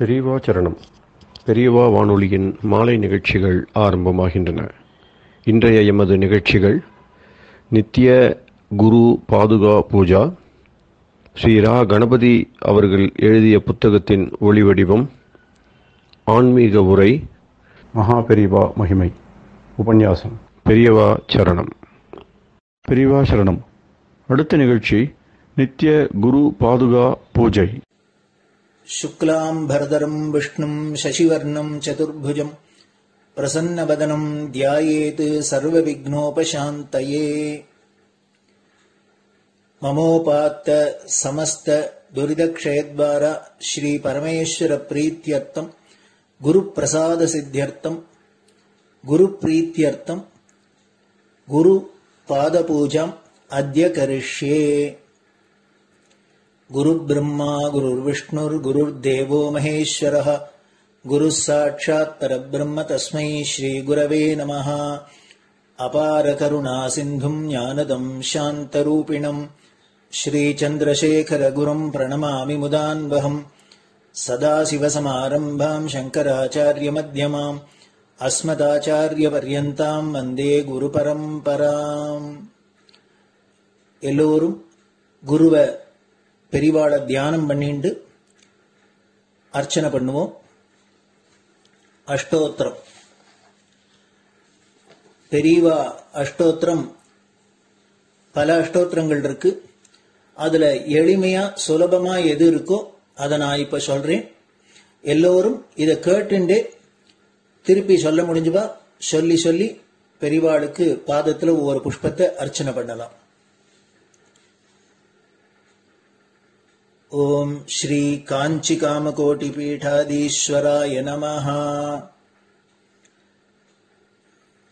பெரியவா சரணம். பெரியவா வானொலியின் மாலை நிகழ்ச்சிகள் ஆரம்பமாகின்றன. இன்றைய எமது நிகழ்ச்சிகள் நித்திய குரு பாதுகா பூஜா, ஸ்ரீ ரா கணபதி அவர்கள் எழுதிய புத்தகத்தின் ஒளிவடிவம், ஆன்மீக உரை, மகா பெரியவா மகிமை, உபன்யாசம். பெரியவா சரணம். பெரியவா சரணம். அடுத்த நிகழ்ச்சி நித்திய குரு பாதுகா பூஜை. शुक्लाम्भरधरं विष्णुं शशिवर्णं चतुर्भुजं प्रसन्नवदनं ध्यायेत् सर्वविघ्नोपशान्तये। ममोपात्त समस्त दुरितक्षयद्वार श्री परमेश्वर प्रीत्यर्थं गुरुप्रसाद सिद्ध्यर्थं गुरुप्रीत्यर्थं गुरुपादपूजाम् अद्य करिष्ये। गुरुर्ब्रह्मा गुरुर्विष्णुर्गुरुर्देवो महेश्वरः गुरुः साक्षात् परब्रह्म तस्मै श्रीगुरवे नमः। अपारकरुणा सिन्धुं ज्ञानदं शान्तरूपिणं श्रीचन्द्रशेखरगुरुं प्रणमामि मुदान्वहम्। सदाशिवसमारम्भां शङ्कराचार्यमध्यमाम् अस्मदाचार्यपर्यन्तां वन्दे गुरुपरम्पराम्. எல்லோரும் குருவ பெரிவாள தியானம் பண்ணிண்டு அர்ச்சனை பண்ணுவோம். அஷ்டோத்திரம். பெரியவா அஷ்டோத்திரம் பல அஷ்டோத்திரங்கள் இருக்கு. அதுல எளிமையா சுலபமா எது இருக்கோ அதை நான் இப்ப சொல்றேன். எல்லோரும் இதை கேட்டுண்டே திருப்பி சொல்ல முடிஞ்சுபா சொல்லி சொல்லி பெரிவாளுக்கு பாதத்துல ஒவ்வொரு புஷ்பத்தை அர்ச்சனை பண்ணலாம். ओम श्री कांची कामकोटि पीठाधीश्वराय नमः।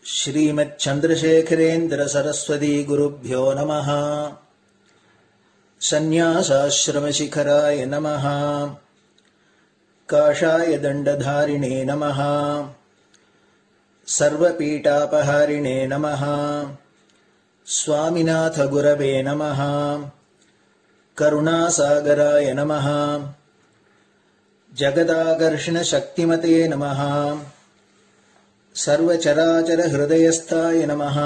श्रीमत् चंद्रशेखरेन्द्र सरस्वती गुरुभ्यो नमः। संन्यासाश्रम शिखराय नमः। काषाय दंडधारिणे नमः। सर्वपीठापहारिणे नमः। स्वामिनाथ गुरवे नमः। करुणासागराय नमः। जगदाकर्षण शक्तिमते नमः। सर्वचराचर हृदयस्थाय नमः।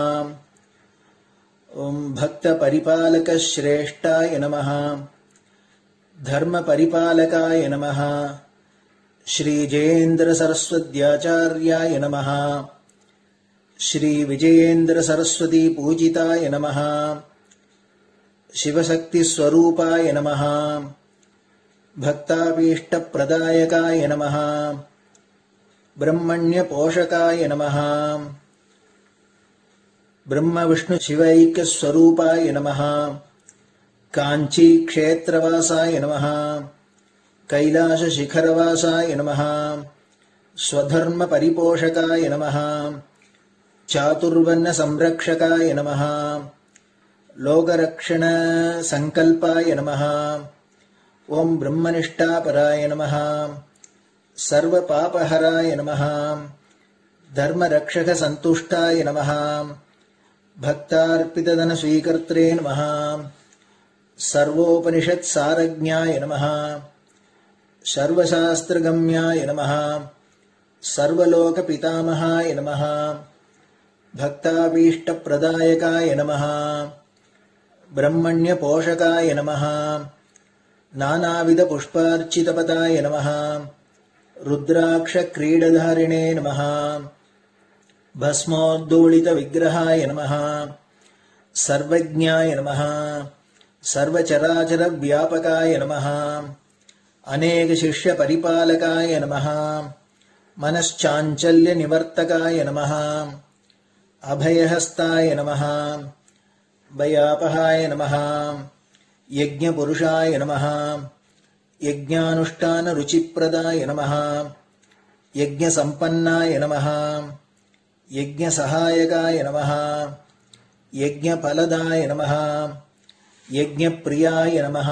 ओम भक्त परिपालक श्रेष्ठाय नमः। धर्म परिपालकाय नमः। श्री जयेन्द्र सरस्वत्याचार्याय नमः। श्री विजयेन्द्र सरस्वती पूजिताय नमः। शिवशक्ति स्वरूपाय नमः। भक्ताभीष्ट प्रदायकाय नमः। ब्रह्मण्य पोषकाय नमः। ब्रह्म विष्णु शिवैक्य स्वरूपाय नमः। कांची क्षेत्रवासाय नमः। कैलाश शिखरवासाय नमः। स्वधर्म परिपोषकाय नमः। चातुर्वर्ण संरक्षकाय नमः। लोकरक्षण संकल्पाय नमः। ओम ब्रह्मनिष्ठापराय नमः। सर्वपापहराय नमः। धर्मरक्षक संतुष्टाय नमः। भक्तार्पितधन स्वीकर्त्रे नमः। सर्वोपनिषत् सारज्ञाय नमः। सर्वशास्त्रगम्याय नमः। सर्वलोक पितामहाय नमः। भक्ताभीष्ट प्रदायकाय नमः। ब्रह्मण्य पोषकाय नमः। नानाविध पुष्पार्चितपदाय नमः। रुद्राक्ष क्रीडधारिणे नमः। भस्मोद्दोलित विग्रहाय नमः। सर्वज्ञाय नमः। सर्वचराचर व्यापकाय नमः। अनेक शिष्य परिपालकाय नमः। मनश्चाञ्चल्य निवर्तकाय नमः। अभयहस्ताय नमः। भयापहाय नमः। यज्ञपुरुषाय नमः। यज्ञानुष्ठान रुचिप्रदाय नमः। यज्ञसम्पन्नाय नमः। यज्ञसहायकाय नमः। यज्ञफलदाय नमः। यज्ञप्रियाय नमः।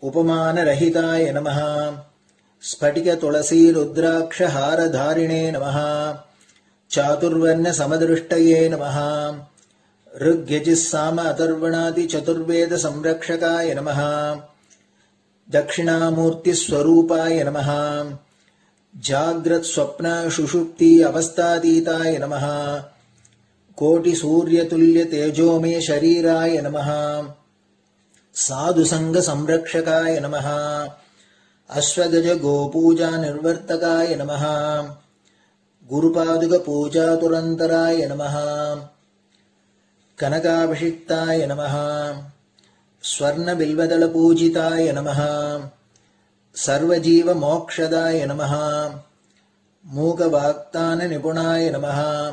उपमानरहिताय नमः। स्फटिक तुलसी रुद्राक्ष हारधारिणे नमः। चातुर्वर्ण समदृष्टये नमः। ऋग्यजुस्साम अथर्वणादि चतुर्वेद संरक्षकाय नमः। தட்சிணாமூர்த்தி ஸ்வரூபாய நமஹ. ஜாக்ரத் ஸ்வப்ன சுஷுப்தி அவஸ்தாதீதாய நமஹ. கோட்டி சூரிய துல்லிய தேஜோமே ஷரீராய நமஹ. சாது சங்க சம்ரக்ஷகாய நமஹ. அஸ்வகஜ கோபூஜா நிர்வர்த்தகாய நமஹ. குருபாதுக பூஜா துரந்தராய நமஹ. கனகாபிஷிக்தாய நமஹ. ஸ்வர்ண பில்வதள பூஜிதாய நமஹ. சர்வஜீவ மோக்ஷதாய நமஹ. மூக வாக்தான நிபுணாய நமஹ.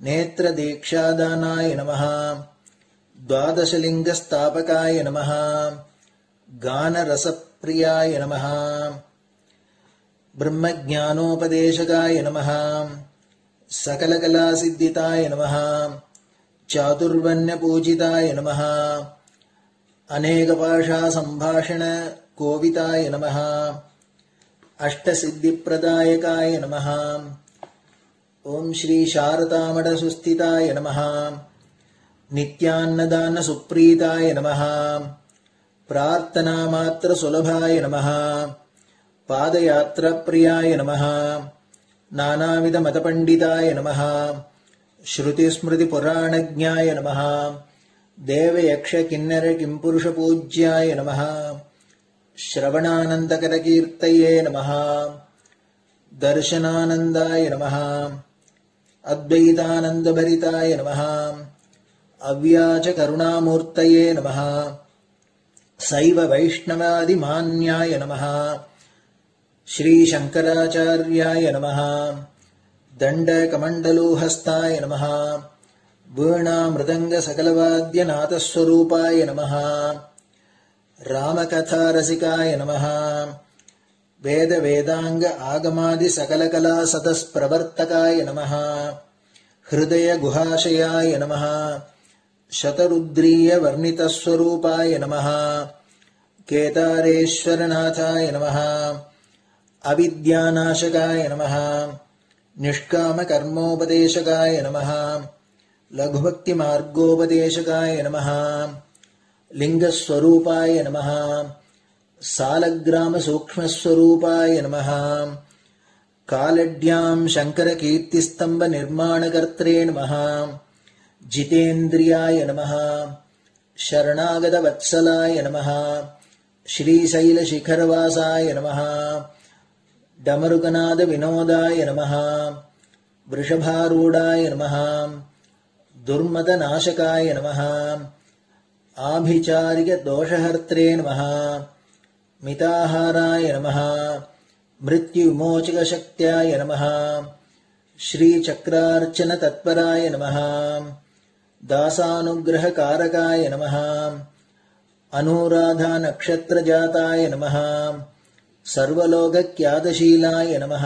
நேத்ர தீக்ஷாதானாய நமஹ. द्वादशलिंग स्थापकाय नमः. गान रसप्रियाय नमः. ब्रह्मज्ञानोपदेशकाय नमः. सकलकलासिद्धिताय नमः. चातुर्वण्यपूजिताय नमः. अनेकभाषा संभाषण कोविताय नमः. अष्टसिद्धिप्रदायकाय नमः. ओम श्री शारदामठ सुस्थिताय नमः. नित्यान्नदान सुप्रीताय नमः. प्रार्थना मात्र सुलभाय नमः. पादयात्रा प्रियाय नमः. नानाविध मतपंडिताय नमः. श्रुति स्मृति पुराणज्ञाय नमः. देव यक्ष किन्नर किंपुरुष पूज्याय नमः. श्रवणानंदकर कीर्तये नमः. दर्शनानंदाय नमः. अद्वैतानंद भरिताय नमः. अव्याच करुणामूर्तये नमः. शैव वैष्णवादि मान्याय नमः. श्री शंकराचार्याय नमः. दंड कमंडलूहस्ताय नमः. वीणा मृदंग सकलवाद्य नाथस्वरूपाय नमः. रामकथा रसिकाय नमः. वेद वेदांग आगमादि सकलकला सतस्प्रवर्तकाय नमः. हृदय गुहाशयाय नमः. शतरुद्रीय वर्णितस्वरूपाय नमः. केदारेश्वरनाथाय नमः. अविद्यानाशकाय नमः. निष्काम कर्मोपदेशकाय नमः. लघुभक्ति मार्गोपदेशकाय नमः. लिंगस्वरूपाय नमः. सालग्राम सूक्ष्मस्वरूपाय नमः. कालड्यां शंकर कीर्तिस्तंभ निर्माणकर्त्रे नमः. जितेन्द्रियाय नमः. शरणागत वत्सलाय नमः. श्रीशैल शिखरवासाय नमः. डमरुकनाद विनोदाय नमः. वृषभारूढ़ाय नमः. दुर्मद नाशकाय नमः. आभिचारिक दोषहर्त्रे नमः. मिताहाराय नमः. मृत्युविमोचक शक्त्याय नमः. श्री चक्रार्चन तत्पराय नमः. दासानुग्रह कारकाय नमः. अनुराधा नक्षत्र जाताय नमः. सर्वलोक ख्यातशीलाय नमः.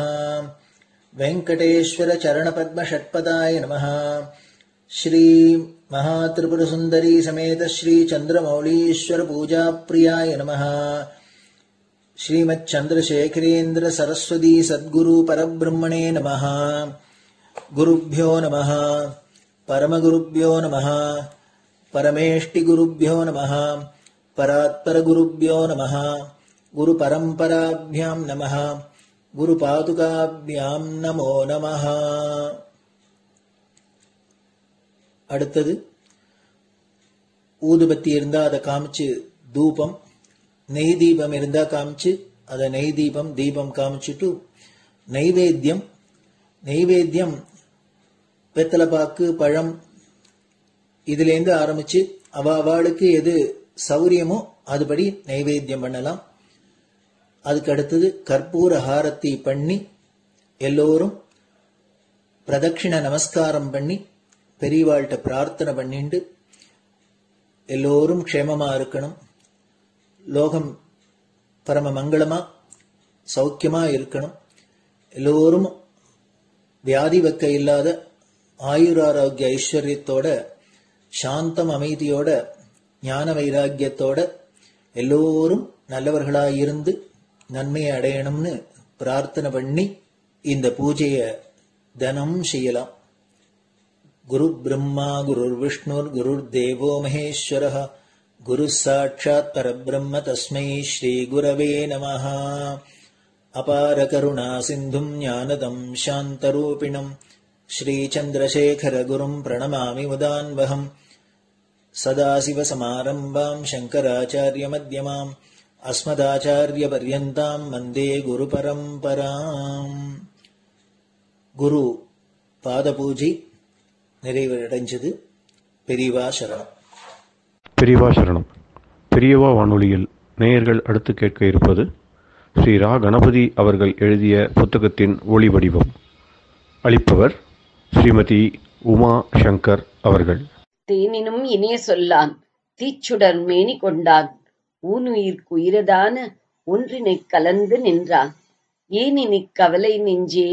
वेंकटेश्वर चरण पद्म षट्पदाय नमः. श्री महात्रिपुर सुंदरी समेत श्री चंद्रमौलीश्वर पूजा प्रियाय नमः. श्रीमच्चंद्रशेखरेन्द्र सरस्वती सद्गुरु परब्रह्मणे नमः. गुरुभ्यो नमः. परमगुरुभ्यो नमः. परमेष्टिगुरुभ्यो नमः. परात्परगुरुभ्यो नमः. गुरुपरम्पराभ्यां नमः. गुरुपादुकाभ्यां नमो नमः. அடுத்தது ஊதுபத்தி இருந்தா அதை காமிச்சு தூபம், நெய் தீபம் இருந்தா காமிச்சு அதை நெய் தீபம் தீபம் காமிச்சுட்டு நைவேத்தியம் நைவேத்தியம் வெத்தலைப்பாக்கு பழம் இதுலேருந்து ஆரம்பிச்சு அவளுக்கு எது சௌரியமோ அதுபடி நைவேத்தியம் பண்ணலாம். அதுக்கு அடுத்தது கற்பூர ஹாரத்தி பண்ணி எல்லோரும் பிரதட்சிண நமஸ்காரம் பண்ணி பெரியவாள்கிட்ட பிரார்த்தனை பண்ணிண்டு எல்லோரும் க்ஷேமமா இருக்கணும், லோகம் பரம மங்களமா சௌக்கியமா இருக்கணும், எல்லோரும் வியாதி வெக்க இல்லாத ஆயுராரோக்கிய ஐஸ்வர்யத்தோட சாந்தம் அமைதியோட ஞான வைராக்கியத்தோட எல்லோரும் நல்லவர்களாயிருந்து நன்மையை அடையணும்னு பிரார்த்தனை பண்ணி இந்த பூஜையை தினம் செய்யலாம். குரு பிரம்மா குரு விஷ்ணுர் குரு தேவோ மகேஸ்வரः குருः சாட்சாத் பரபிரம்ம தஸ்மை ஸ்ரீ குரவே நமः. அபார கருணா சிந்தும் ஞானதம் சாந்தரூபிணம் ஸ்ரீசந்திரசேகர குரும் பிரணமாமி முதான்வகம். சதாசிவசமாரம்பாம் சங்கராச்சார்ய மத்யமாம் அஸ்மதாச்சார்ய பர்யந்தாம் வந்தே குரு பரம்பராம். குரு பாத பூஜை நிறைவடைஞ்சது. பெரியவா சரணம். பெரியவா சரணம். பெரியவா வானொலியில் நேயர்கள் அடுத்து கேட்க இருப்பது ஸ்ரீ ரா கணபதி அவர்கள் எழுதிய புத்தகத்தின் ஒளி வடிவம். அளிப்பவர் ஸ்ரீமதி உமா சங்கர் அவர்கள். தேனினும் இனிய சொல்லான் தீச்சுடர் மேனி கொண்டான் ஊனுயிர்க்குயிரதான ஒன்றினைக் கலந்து நின்றான். ஏனினிக் கவலை நெஞ்சே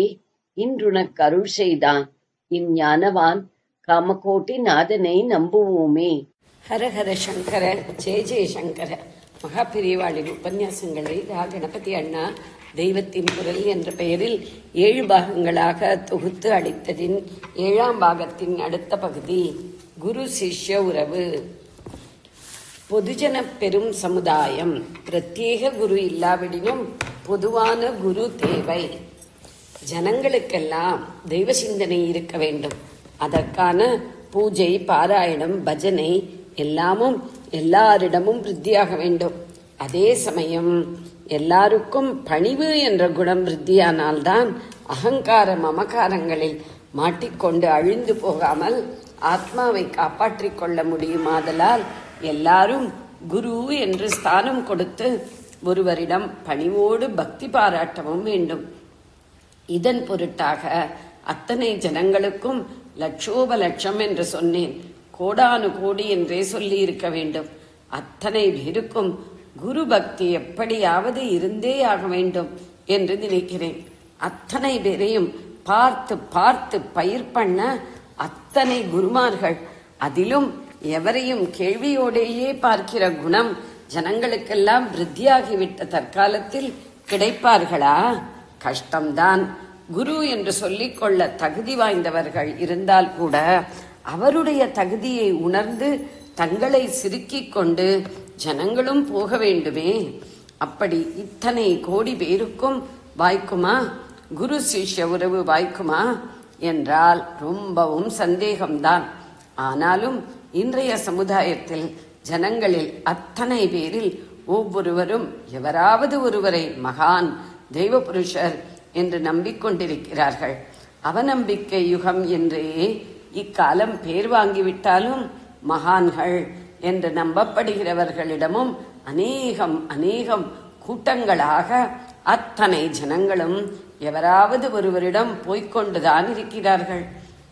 இன்றுனக் அருள் செய்தான். இஞ்ஞானவான் காமகோட்டி நாதனை நம்புவோமே. ஹரஹர சங்கர ஜெய ஜெயசங்கர. மகாபெரிவாளின் உபன்யாசங்களை ரா கணபதி அண்ணா தெய்வத்தின் குரல் என்ற பெயரில் 7 பாகங்களாக தொகுத்து அளித்ததின் 7ஆம் பாகத்தின் அடுத்த பகுதி குரு சிஷ்ய உறவு. பொதுஜன பெரும் சமுதாயம். பிரத்யேக குரு இல்லாவிடினும் பொதுவான குரு தேவை. ஜனங்களுக்கெல்லாம் தெய்வ சிந்தனை இருக்க வேண்டும். அதற்கான பூஜை, பாராயணம், பஜனை எல்லாமும் எல்லாரிடமும் விருத்தியாக வேண்டும். அதே சமயம் எல்லாருக்கும் பணிவு என்ற குணம் விருத்தியானால்தான் அகங்கார மமகாரங்களில் மாட்டிக்கொண்டு அழிந்து போகாமல் ஆத்மாவை காப்பாற்றிக் கொள்ள முடியுமாதலால் எல்லாரும் குரு என்று ஸ்தானம் கொடுத்து ஒருவரிடம் பணிவோடு பக்தி பாராட்டவும் வேண்டும். இதன் பொருட்டாக அத்தனை ஜனங்களுக்கும் லட்சோப லட்சம் என்று சொன்னேன். கோடானு கோடி என்றே சொல்லி இருக்க வேண்டும். அத்தனை பேருக்கும் குரு பக்தி எப்படியாவது இருந்தே ஆக வேண்டும் என்று நினைக்கிறேன். அத்தனை பேரையும் பார்த்து பார்த்து பயிர் பண்ண அத்தனை குருமார்கள், அதிலும் எவரையும் கேள்வியோடேயே பார்க்கிற குணம் ஜனங்களுக்கெல்லாம் விருத்தியாகிவிட்ட தற்காலத்தில் கிடைப்பார்களா? கஷ்டம்தான். குரு என்று சொல்லிக்கொள்ள தகுதி வாய்ந்தவர்கள் இருந்தால் கூட அவருடைய தகுதியை உணர்ந்து தங்களை சிறுக்கிக் கொண்டு ஜனங்களும் போக வேண்டுமே. அப்படி இத்தனை கோடி பேருக்கும் வாய்க்குமா? குரு சிஷ்ய உறவு வாய்க்குமா என்றால் ரொம்பவும் சந்தேகம்தான். ஆனாலும் இன்றைய சமுதாயத்தில் ஜனங்களில் அத்தனை பேரில் ஒவ்வொருவரும் எவராவது ஒருவரை மகான், தெய்வ புருஷர் என்று நம்பிக்கொண்டிருக்கிறார்கள். அவநம்பிக்கை யுகம் என்றே இக்காலம் பேர் வாங்கிவிட்டாலும் மகான்கள் என்று நம்பப்படுகிறவர்களிடமும் அநேகம் கூட்டங்களாக அத்தனை ஜனங்களும் எவராவது ஒருவரிடம் போய்கொண்டுதான் இருக்கிறார்கள்.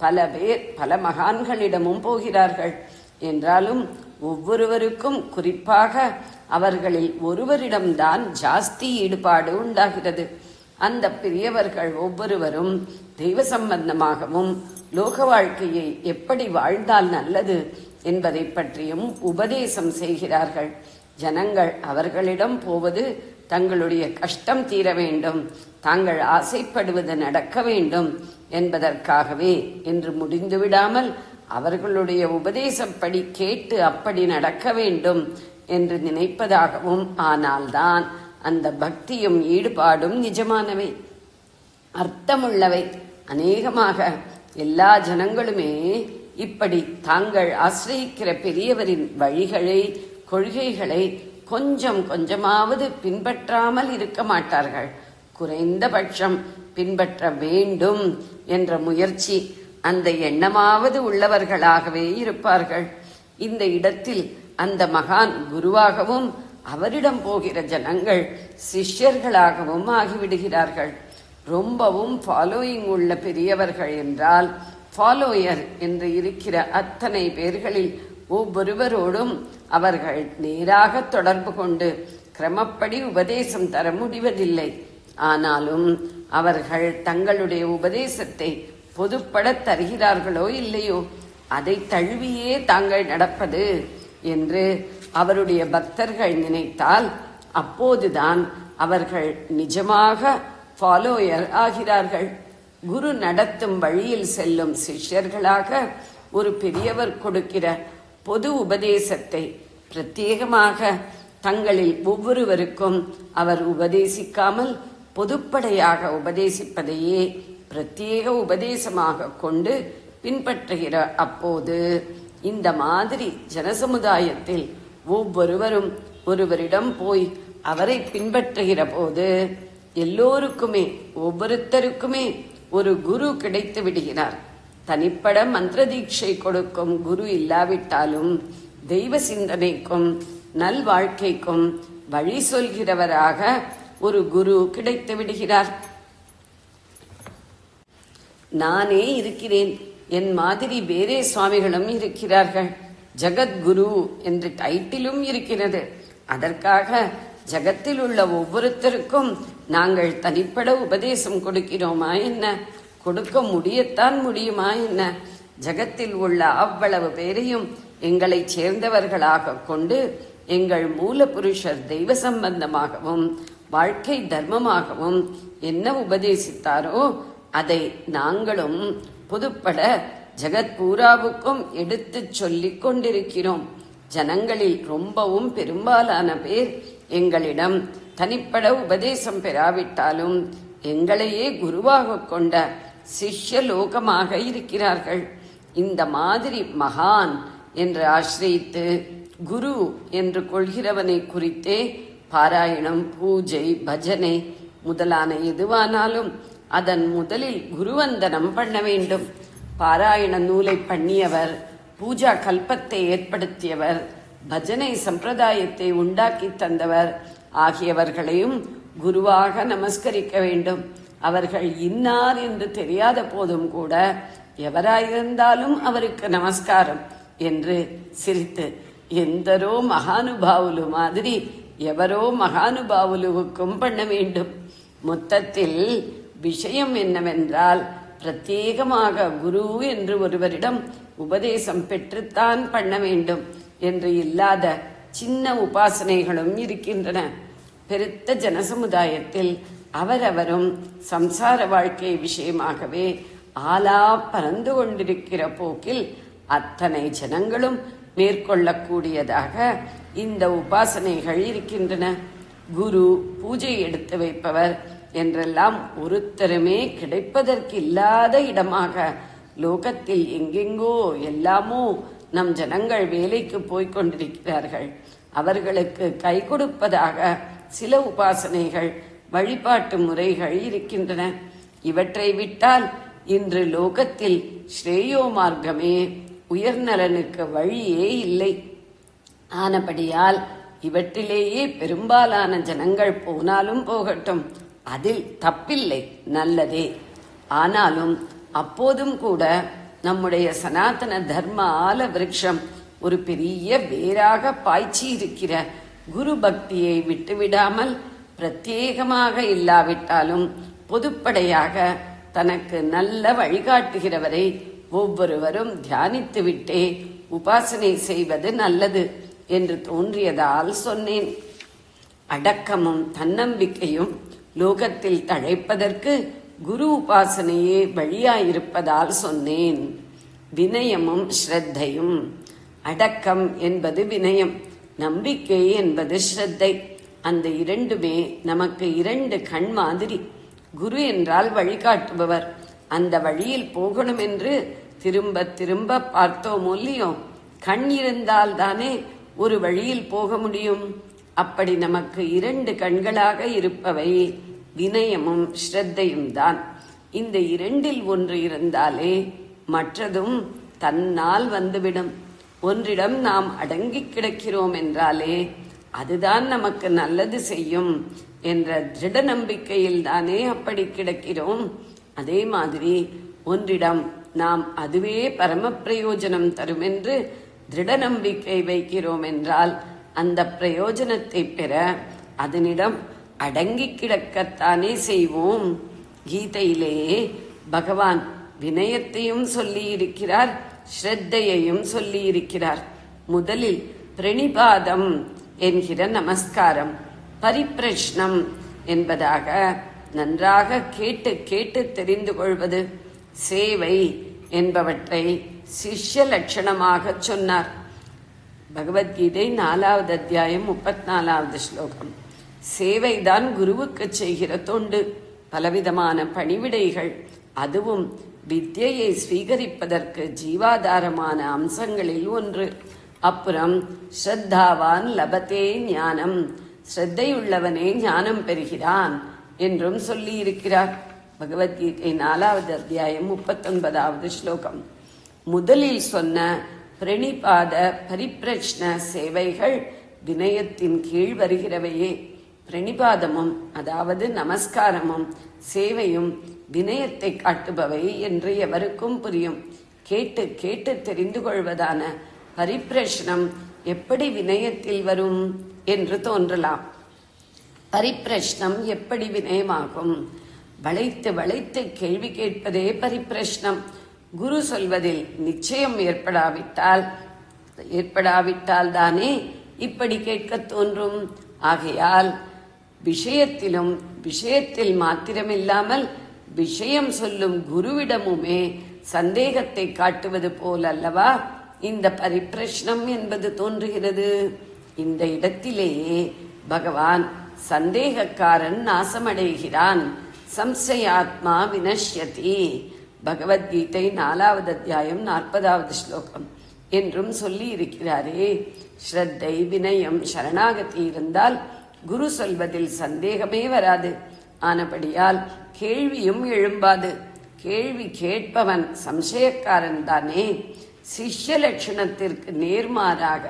பல பேர் பல மகான்களிடமும் போகிறார்கள். என்றாலும் ஒவ்வொருவருக்கும் குறிப்பாக அவர்களில் ஒருவரிடம்தான் ஜாஸ்தி ஈடுபாடு உண்டாகிறது. அந்த பெரியவர்கள் ஒவ்வொருவரும் தெய்வ சம்பந்தமாகவும் லோக வாழ்க்கையை எப்படி வாழ்ந்தால் நல்லது என்பதை பற்றியும் உபதேசம் செய்கிறார்கள். ஜனங்கள் அவர்களிடம் போவது தங்களுடைய கஷ்டம் தீர வேண்டும், தாங்கள் ஆசைப்படுவது நடக்க வேண்டும் என்பதற்காகவே என்று முடிந்துவிடாமல் அவர்களுடைய உபதேசப்படி கேட்டு அப்படி நடக்க வேண்டும் என்று நினைப்பதாகவும் ஆனால்தான் அந்த பக்தியும் ஈடுபாடும் நிஜமானவை, அர்த்தமுள்ளவை. அநேகமாக எல்லா ஜனங்களுமே இப்படி தாங்கள் ஆசிரியிக்கிற பெரியவரின் வழிகளை, கொள்கைகளை கொஞ்சம் கொஞ்சமாவது பின்பற்றாமல் இருக்க மாட்டார்கள். குறைந்தபட்சம் பின்பற்ற வேண்டும் என்ற முயற்சி, அந்த எண்ணமாவது உள்ளவர்களாகவே இருப்பார்கள். இந்த இடத்தில் அந்த மகான் குருவாகவும் அவரிடம் போகிற ஜனங்கள் சிஷ்யர்களாகவும் ஆகிவிடுகிறார்கள். ரொம்பவும் ஃபாலோயிங் உள்ள பெரியவர்கள் என்றால் ஃபாலோயர் என்று இருக்கிற அத்தனை பேர்களில் ஒவ்வொருவரோடும் அவர்கள் நேராக தொடர்பு கொண்டு கிரமப்படி உபதேசம் தர முடிவதில்லை. ஆனாலும் அவர்கள் தங்களுடைய உபதேசத்தை பொதுப்பட தருகிறார்களோ இல்லையோ, அதை தழுவியே தாங்கள் நடப்பது என்று அவருடைய பக்தர்கள் நினைத்தால் அப்போதுதான் அவர்கள் நிஜமாக ஃபாலோயர் ஆகிறார்கள். குரு நடத்தும் வழியில் செல்லும் சிஷ்யர்களாக ஒரு பெரியவர் கொடுக்கிற பொது உபதேசத்தை பிரத்யேகமாக தங்களில் ஒவ்வொருவருக்கும் அவர் உபதேசிக்காமல் பொதுப்படையாக உபதேசிப்பதையே பிரத்யேக உபதேசமாக கொண்டு பின்பற்றுகிற அப்போது இந்த மாதிரி ஜனசமுதாயத்தில் ஒவ்வொருவரும் ஒருவரிடம் போய் அவரை பின்பற்றுகிற போது எல்லோருக்குமே ஒவ்வொருத்தருக்குமே ஒரு குரு கிடைத்து விடுகிறார். தனிப்பட மந்திர தீட்சை கொடுக்கும் குரு இல்லாவிட்டாலும் தெய்வ சிந்தனைக்கும் நல் வாழ்க்கைக்கும் வழி சொல்கிறவராக ஒரு குரு கிடைத்து விடுகிறார். நானே இருக்கிறேன், என் மாதிரி வேறே சுவாமிகளும் இருக்கிறார்கள், ஜகத்குரு என்று டைட்டிலும் இருக்கிறது. அதற்காக ஜகத்தில் உள்ள ஒவ்வொருத்தருக்கும் நாங்கள் தனிப்பட உபதேசம் கொடுக்கிறோமா என்ன? கொடுக்க முடியத்தான் முடியுமா என்ன? ஜகத்தில் உள்ள அவ்வளவு பேரையும் எங்களை சேர்ந்தவர்களாக கொண்டு எங்கள் மூல புருஷர் தெய்வ சம்பந்தமாகவும் வாழ்க்கை தர்மமாகவும் என்ன உபதேசித்தாரோ அதை நாங்களும் பொதுப்பட ஜகத் பூராவுக்கும் எடுத்து சொல்லிக் கொண்டிருக்கிறோம். ஜனங்களில் ரொம்பவும் பெரும்பாலான பேர் எங்களிடம் தனிப்பட உபதேசம் பெறாவிட்டாலும் எங்களையே குருவாக கொண்ட சிஷ்ய லோகமாக இருக்கிறார்கள். இந்த மாதிரி மகான் என்று ஆசிரியித்து குரு என்று கொள்கிறவனை குறித்தே பாராயணம், பூஜை, பஜனை முதலான எதுவானாலும் அதன் முதலில் குருவந்தனம் பண்ண வேண்டும். பாராயண நூலை பண்ணியவர், பூஜா கல்பத்தை ஏற்படுத்தியவர், பஜனை சம்பிரதாயத்தை உண்டாக்கி தந்தவர் ஆகியவர்களையும் குருவாக நமஸ்கரிக்க வேண்டும். அவர்கள் இன்னார் என்று தெரியாத போதும் கூட எவராயிருந்தாலும் அவருக்கு நமஸ்காரம் என்று சிரித்து, எந்தரோ மகானுபாவுலு மாதிரி எவரோ மகானுபாவுலுவுக்கும் பண்ண வேண்டும். மொத்தத்தில் விஷயம் என்னவென்றால், பிரத்யேகமாக குரு என்று ஒருவரிடம் உபதேசம் பெற்றுத்தான் பண்ண வேண்டும் என்று இல்லாத சின்ன உபாசனைகளும் இருக்கின்றன. பெருத்த ஜனசமுதாயத்தில் அவரவரும் சம்சார வாழ்க்கை விஷயமாகவே ஆலா பறந்து கொண்டிருக்கிற போக்கில் அத்தனை ஜனங்களும் மேற்கொள்ளக்கூடியதாக இந்த உபாசனைகள் இருக்கின்றன. குரு, பூஜை எடுத்து வைப்பவர் என்றெல்லாம் ஒருத்தருமே கிடைப்பதற்கு இல்லாத இடமாக லோகத்தில் எங்கெங்கோ எல்லாமோ நம் ஜனங்கள் வேலைக்கு போய்கொண்டிருக்கிறார்கள். அவர்களுக்கு கை கொடுப்பதாக சில உபாசனைகள், வழிபாட்டு முறைகள் இருக்கின்றன. இவற்றை விட்டால் இன்று லோகத்தில் ஸ்ரேயோ மார்க்கமே, உயர்நலனுக்கு வழியே இல்லை. ஆனபடியால் இவற்றிலேயே பெரும்பாலான ஜனங்கள் போனாலும் போகட்டும், அதில் தப்பில்லை, நல்லதே. ஆனாலும் அப்போதும் கூட நம்முடைய சனாதன தர்ம ஆல விருட்சம் ஒரு பெரிய வேராக பாய்ச்சி இருக்கிற குரு பக்தியை விட்டுவிடாமல் பிரத்யேகமாக இல்லாவிட்டாலும் பொதுப்படையாக தனக்கு நல்ல வழிகாட்டுகிறவரை ஒவ்வொருவரும் தியானித்துவிட்டே உபாசனை செய்வது நல்லது என்று தோன்றியதால் சொன்னேன். அடக்கமும் தன்னம்பிக்கையும் லோகத்தில் தழைப்பதற்கு குரு உபாசனையே வழியாயிருப்பதால் சொன்னேன். வினயமும் ஸ்ரத்தையும். அடக்கம் என்பது வினயம், நம்பிக்கை என்பது ஸ்ரத்தை. அந்த இரண்டுமே நமக்கு இரண்டு கண் மாதிரி. குரு என்றால் வழிகாட்டுபவர். அந்த வழியில் போகணும் என்று திரும்ப திரும்ப பார்த்தோம் இல்லையோ? கண் இருந்தால் தானே ஒரு வழியில் போக முடியும். அப்படி நமக்கு இரண்டு கண்களாக இருப்பவை வினயமும் ஸ்ரத்தையும் தான். இந்த இரண்டில் ஒன்று இருந்தாலே மற்றதும் தன்னால் வந்துவிடும். ஒன்றிடம் நாம் அடங்கி கிடக்கிறோம் என்றாலே அதுதான் நமக்கு நல்லது செய்யும் என்ற திருட நம்பிக்கையில் தானே அப்படி கிடக்கிறோம். அதே மாதிரி ஒன்றிடம் நாம் அதுவே பரம பிரயோஜனம் தரும் என்று திருட நம்பிக்கை வைக்கிறோம் என்றால் அந்த பிரயோஜனத்தை பெற அதனிடம் அடங்கி கிடக்கத்தானே செய்வோம். கீதையிலேயே பகவான் வினயத்தையும் சொல்லி இருக்கிறார், ஸ்ரத்தையையும் சொல்லி இருக்கிறார். முதலில் பிரணிபாதம் என்கிற நமஸ்காரம், பரிப்பிரஷ்னம் என்பதாக நன்றாக கேட்டு கேட்டு தெரிந்து கொள்வது, சேவை என்பவற்றை சிஷ்ய லட்சணமாக சொன்னார். பகவத்கீதை 4வது அத்தியாயம் 34வது ஸ்லோகம். சேவைதான் குருவுக்கு செய்கிற தொண்டு. பலவிதமான பணிவிடைகள், அதுவும் வித்யையை ஸ்வீகரிப்பதற்கு ஜீவாதாரமான அம்சங்களில் ஒன்று. அப்புறம் ஸ்ரத்தாவான் லபத்தே ஞானம், ஸ்ரத்தையுள்ளவனே ஞானம் பெறுகிறான் என்றும் சொல்லி இருக்கிறார். பகவத்கீதை 4வது அத்தியாயம் 39வது ஸ்லோகம். முதலில் சொன்ன பிரணிபாத பரிப்ரஷ்ன சேவைகள் வினயத்தின் கீழ் வருகிறவையே. பிரணிபாதமும் அதாவது நமஸ்காரமும் சேவையும் வினயத்தை காட்டுபவை என்று எவருக்கும் புரியும். கேட்டு கேட்டு தெரிந்து கொள்வதான பரிப்ரஷ்னம் எப்படி வினயத்தில் வரும் என்று தோன்றலாம். பரிப்ரஷ்னம் எப்படி வினயமாகும்? வளைத்து வளைத்து கேள்வி கேட்பதே பரிப்ரஷ்னம். குரு சொல்வதில் நிச்சயம் ஏற்படாவிட்டால் தானே இப்படி கேட்க தோன்றும். ஆகையால் விஷயத்தில் மாத்திரமில்லாமல் விஷயம் சொல்லும் குருவிடமுமே சந்தேகத்தை காட்டுவது போல் அல்லவா இந்த பரிப்ரஷ்னம் என்பது தோன்றுகிறது. இந்த இடத்திலேயே பகவான் சந்தேகக்காரன் நாசமடைகிறான். சம்சயாத்மா வினஷ்யதி. பகவத்கீதை 4வது அத்தியாயம் 40வது ஸ்லோகம் என்றும் சொல்லி இருக்கிறாரே. ஸ்ரத்தை, வினயம், சரணாகதி இருந்தால் குரு சொல்வதில் சந்தேகமே வராது. ஆனபடியால் கேள்வியும் எழும்பாது. கேள்வி கேட்பவன் சம்சயக்காரன் தானே. சிஷ்ய லட்சணத்திற்கு நேர்மாறாக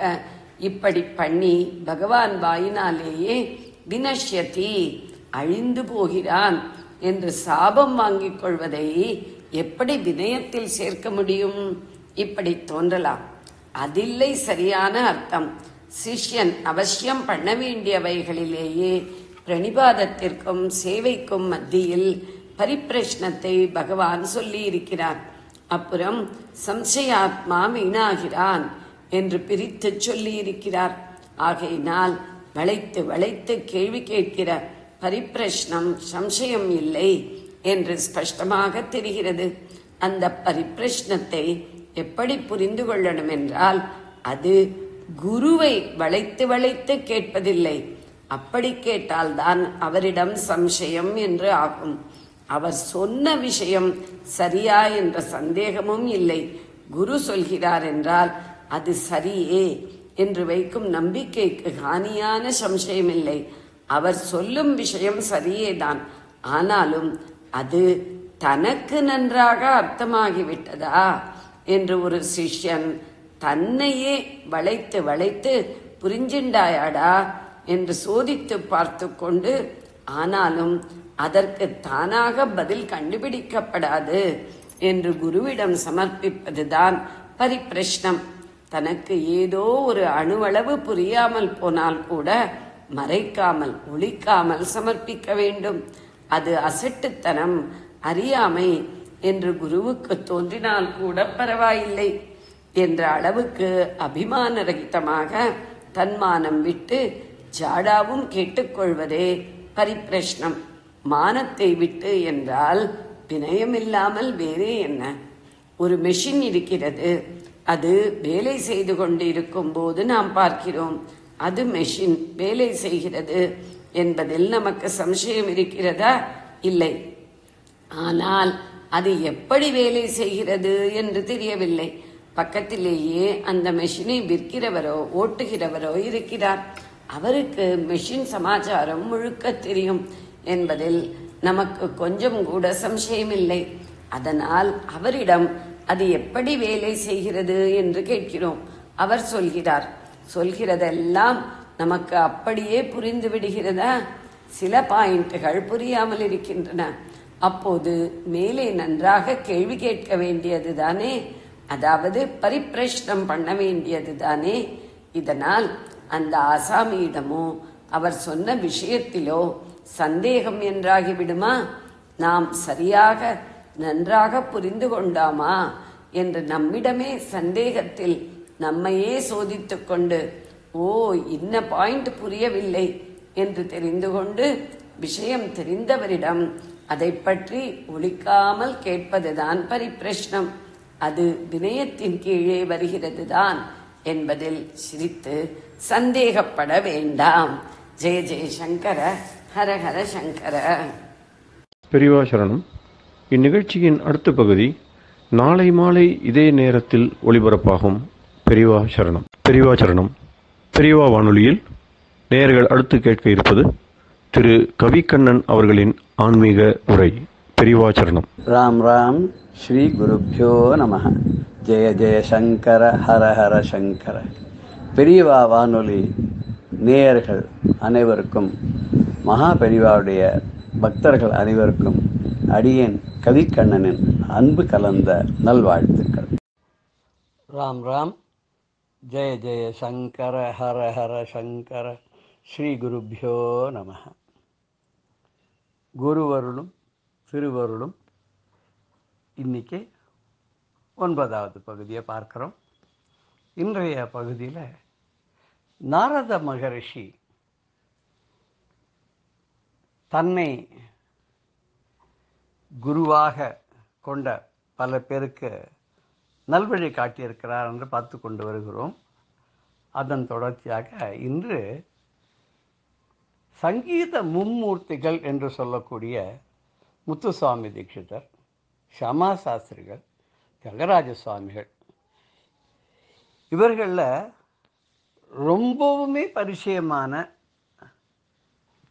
இப்படி பண்ணி பகவான் வாயினாலேயே வினஷ்யதி அழிந்து போகிறான் என்று சாபம் வாங்கிக் கொள்வதை எப்படி வினயத்தில் சேர்க்க முடியும்? இப்படி தோன்றலாம். அதில்லை சரியான அர்த்தம். சிஷ்யன் அவசியம் பண்ண வேண்டியவைகளிலேயே பிரணிபாதத்திற்கும் சேவைக்கும் மத்தியில் பரிப்ரஷ்னத்தை பகவான் சொல்லி இருக்கிறார். அப்புறம் சம்சயாத்மா வீணாகிறான் என்று பிரித்து சொல்லி இருக்கிறார். ஆகையினால் வளைத்து வளைத்து கேள்வி கேட்கிற பரிப்ரஷ்னம் சம்சயம் இல்லை என்று ஸ்பஷ்டமாக தெரிகிறது. அந்த பரிப்ரஷ்னத்தை எப்படி புரிந்து கொள்ளணும் என்றால், அது குருவை வளைத்து வளைத்து கேட்பதில்லை. அப்படி கேட்டால்தான் அவரிடம் சம்சயம் என்று ஆகும். அவர் சொன்ன விஷயம் சரியா என்ற சந்தேகமும் இல்லை. குரு சொல்கிறார் என்றால் அது சரியே என்று வைக்கும் நம்பிக்கைக்கு ஹானியான சம்சயம் இல்லை. அவர் சொல்லும் விஷயம் சரியேதான், ஆனாலும் அது தனக்கு நன்றாக அர்த்தமாகிவிட்டதா என்று ஒரு சிஷ்யன் தன்னையே வளைத்து வளைத்து புரிஞ்சின்றாயாடா என்று சோதித்து பார்த்து கொண்டு, ஆனாலும் அதற்கு தானாக பதில் கண்டுபிடிக்கப்படாது என்று குருவிடம் சமர்ப்பிப்பதுதான் பரிப்ரஷ்னம். தனக்கு ஏதோ ஒரு அணுவளவு புரியாமல் போனால் கூட மறைக்காமல் ஒளிக்காமல் சமர்ப்பிக்க வேண்டும். அது அசட்டுத்தனம், அறியாமை என்று குருவுக்கு தோன்றினால் கூட பரவாயில்லை என்ற அளவுக்கு அபிமான ரகிதமாக தன்மானம் விட்டு ஜாடாவும் கேட்டுக்கொள்வதே பரிப்ரஷ்னம். மானத்தை விட்டு என்றால் வினயமில்லாமல் வேறே என்ன? ஒரு மெஷின் இருக்கிறது, அது வேலை செய்து கொண்டு இருக்கும் போது நாம் பார்க்கிறோம். அது மெஷின் வேலை செய்கிறது என்பதில் நமக்கு சம்சயம் இருக்கிறதா? இல்லை. ஆனால் அது எப்படி வேலை செய்கிறது என்று தெரியவில்லை. பக்கத்திலேயே அந்த மெஷினை விற்கிறவரோ ஓட்டுகிறவரோ இருக்கிறார். அவருக்கு மெஷின் சமாச்சாரம் முழுக்க தெரியும் என்பதில் நமக்கு கொஞ்சம் கூட சம்சயமில்லை. அதனால் அவரிடம் அது எப்படி வேலை செய்கிறது என்று கேட்கிறோம். அவர் சொல்கிறதெல்லாம் நமக்கு அப்படியே புரிந்து விடுகிறதா? சில பாயிண்ட்கள் புரியாமல் இருக்கின்றன. அப்போது மேலே நன்றாக கேள்வி கேட்க வேண்டியது தானே, அதாவது பரிப்ரஷ்னம் பண்ண வேண்டியது தானே. இதனால் அந்த ஆசாமியிடமோ அவர் சொன்ன விஷயத்திலோ சந்தேகம் என்றாகிவிடுமா? நாம் சரியாக நன்றாக புரிந்து கொண்டாமா என்று நம்மிடமே சந்தேகத்தில் நம்மையே சோதித்து கொண்டு, ஓ இன்ன பாயிண்ட் புரியவில்லை என்று தெரிந்து கொண்டு விஷயம் தெரிந்தவரிடம் அதை பற்றி ஒழிக்காமல் கேட்பதுதான் பரிப்ரஷ்னம். அது வினயத்தின் கீழே வருகிறது தான் என்பதில் சிரித்து சந்தேகப்பட வேண்டாம். ஜெய ஜெயசங்கர, ஹர ஹர சங்கர. பெரியவா சரணம். இந்நிகழ்ச்சியின் அடுத்த பகுதி நாளை மாலை இதே நேரத்தில் ஒளிபரப்பாகும். பெரியவா சரணம். பெரியவா சரணம். பெரியவா வானொலியில் நேயர்கள் அடுத்து கேட்க இருப்பது திரு கவிக்கண்ணன் அவர்களின் ஆன்மீக உரை. பெரியவா சரணம். ராம் ராம். ஸ்ரீ குருப்யோ நம. ஜெய ஜெய சங்கர, ஹர ஹர சங்கர. பெரியவா வானொலி நேயர்கள் அனைவருக்கும், மகா பெரியவாவுடைய பக்தர்கள் அனைவருக்கும் அடியேன் கவிக்கண்ணனின் அன்பு கலந்த நல்வாழ்த்துக்கள். ராம் ராம். ஜெய ஜெய சங்கர, ஹர ஹர சங்கர. ஸ்ரீ குருப்யோ நம. குருவருளும் திருவருளும் இன்னைக்கு 9வது பகுதியை பார்க்குறோம். இன்றைய பகுதியில் நாரத மகரிஷி தன்னை குருவாக கொண்ட பல பேருக்கு நல்வழி காட்டியிருக்கிறார் என்று பார்த்து கொண்டு வருகிறோம். அதன் தொடர்ச்சியாக இன்று சங்கீத மும்மூர்த்திகள் என்று சொல்லக்கூடிய முத்துசுவாமி தீட்சிதர், ஷமா சாஸ்திரிகள், தியாகராஜ சுவாமிகள், இவர்களில் ரொம்பவுமே பரிச்சயமான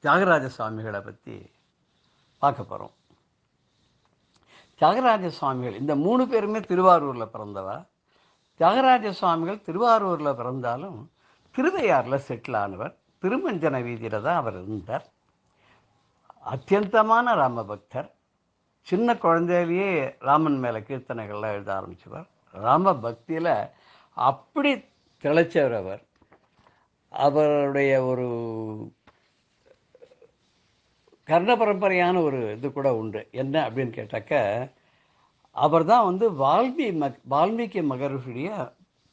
தியாகராஜ சுவாமிகளை பற்றி பார்க்க போகிறோம். தியாகராஜ சுவாமிகள் இந்த 3 பேருமே திருவாரூரில் பிறந்தவா. தியாகராஜ சுவாமிகள் திருவாரூரில் பிறந்தாலும் திருவையாறில் செட்டில் ஆனவர். திருமஞ்சன வீதியில் தான் அவர் இருந்தார். அத்தியந்தமான ராம பக்தர். சின்ன குழந்தையிலேயே ராமன் மேலே கீர்த்தனைகள்லாம் எழுத ஆரம்பித்தவர். ராம பக்தியில் அப்படி திளைச்சவர் அவர். அவருடைய ஒரு கர்ண பரம்பரையான ஒரு இது கூட உண்டு. என்ன அப்படின்னு கேட்டாக்க, அவர் தான் வால்மீகி மகரிஷியுடைய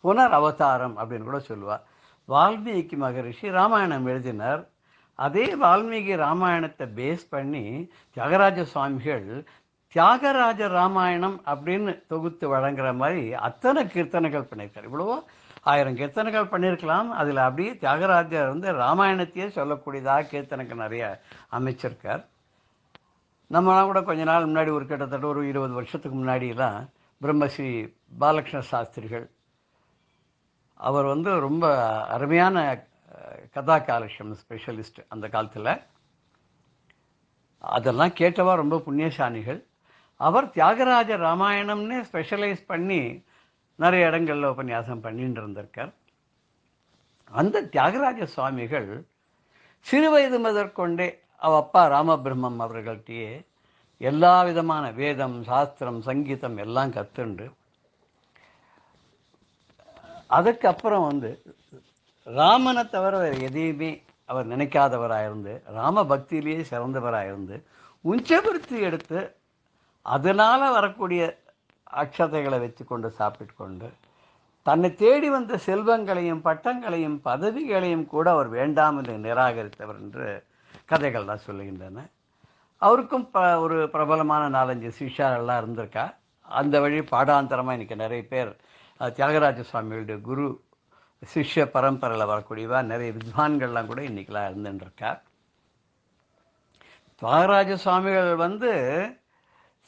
புனர் அவதாரம் அப்படின்னு கூட சொல்லுவார். வால்மீகி மகரிஷி ராமாயணம் எழுதினார். அதே வால்மீகி ராமாயணத்தை பேஸ் பண்ணி தியாகராஜ சுவாமிகள் தியாகராஜ ராமாயணம் அப்படின்னு தொகுத்து வழங்குற மாதிரி அத்தனை கீர்த்தனைகள் பண்ணியிருக்கார். இவ்வளவோ 1000 கீர்த்தனைகள் பண்ணியிருக்கலாம். அதில் அப்படியே தியாகராஜர் ராமாயணத்தையே சொல்லக்கூடியதாக கீர்த்தனைக்கு நிறைய அமைச்சிருக்கார். நம்மளாம் கூட கொஞ்ச நாள் முன்னாடி கிட்டத்தட்ட ஒரு 20 வருஷத்துக்கு முன்னாடியெல்லாம் பிரம்மஸ்ரீ பாலகிருஷ்ண சாஸ்திரிகள், அவர் ரொம்ப அருமையான கதா காலக்ஷம் ஸ்பெஷலிஸ்ட் அந்த காலத்தில். அதெல்லாம் கேட்டவா ரொம்ப புண்ணியசானிகள். அவர் தியாகராஜ ராமாயணம்னு ஸ்பெஷலைஸ் பண்ணி நிறைய இடங்களில் உபன்யாசம் பண்ணிட்டு இருந்திருக்கார். அந்த தியாகராஜ சுவாமிகள் சிறு வயது முதற்கொண்டே அப்பா ராமபிரம்மம் அவர்கள்ட்டையே எல்லா விதமான வேதம், சாஸ்திரம், சங்கீதம் எல்லாம் கற்றுண்டு, அதுக்கப்புறம் ராமனை தவிர வேறு எதையுமே அவர் நினைக்காதவராயிருந்து, ராம பக்தியிலேயே சிறந்தவராயிருந்து, உஞ்சபருத்தி எடுத்து அதனால் வரக்கூடிய அக்ஷதைகளை வச்சு கொண்டு சாப்பிட்டு கொண்டு தன்னை தேடி வந்த செல்வங்களையும் பட்டங்களையும் பதவிகளையும் கூட அவர் வேண்டாம் என்று நிராகரித்தவர் என்று கதைகள்லாம் சொல்லுகின்றன. அவருக்கும் ஒரு பிரபலமான 4-5 சிஷ்யாரெல்லாம் இருந்திருக்கா. அந்த வழி பாடாந்தரமாக இன்றைக்கி நிறைய பேர் தியாகராஜ சுவாமிகளுடைய குரு சிஷ்ய பரம்பரையில் வரக்கூடியவா நிறைய வித்வான்கள்லாம் கூட இன்றைக்கெலாம் இருந்துருக்கா. தியாகராஜ சுவாமிகள்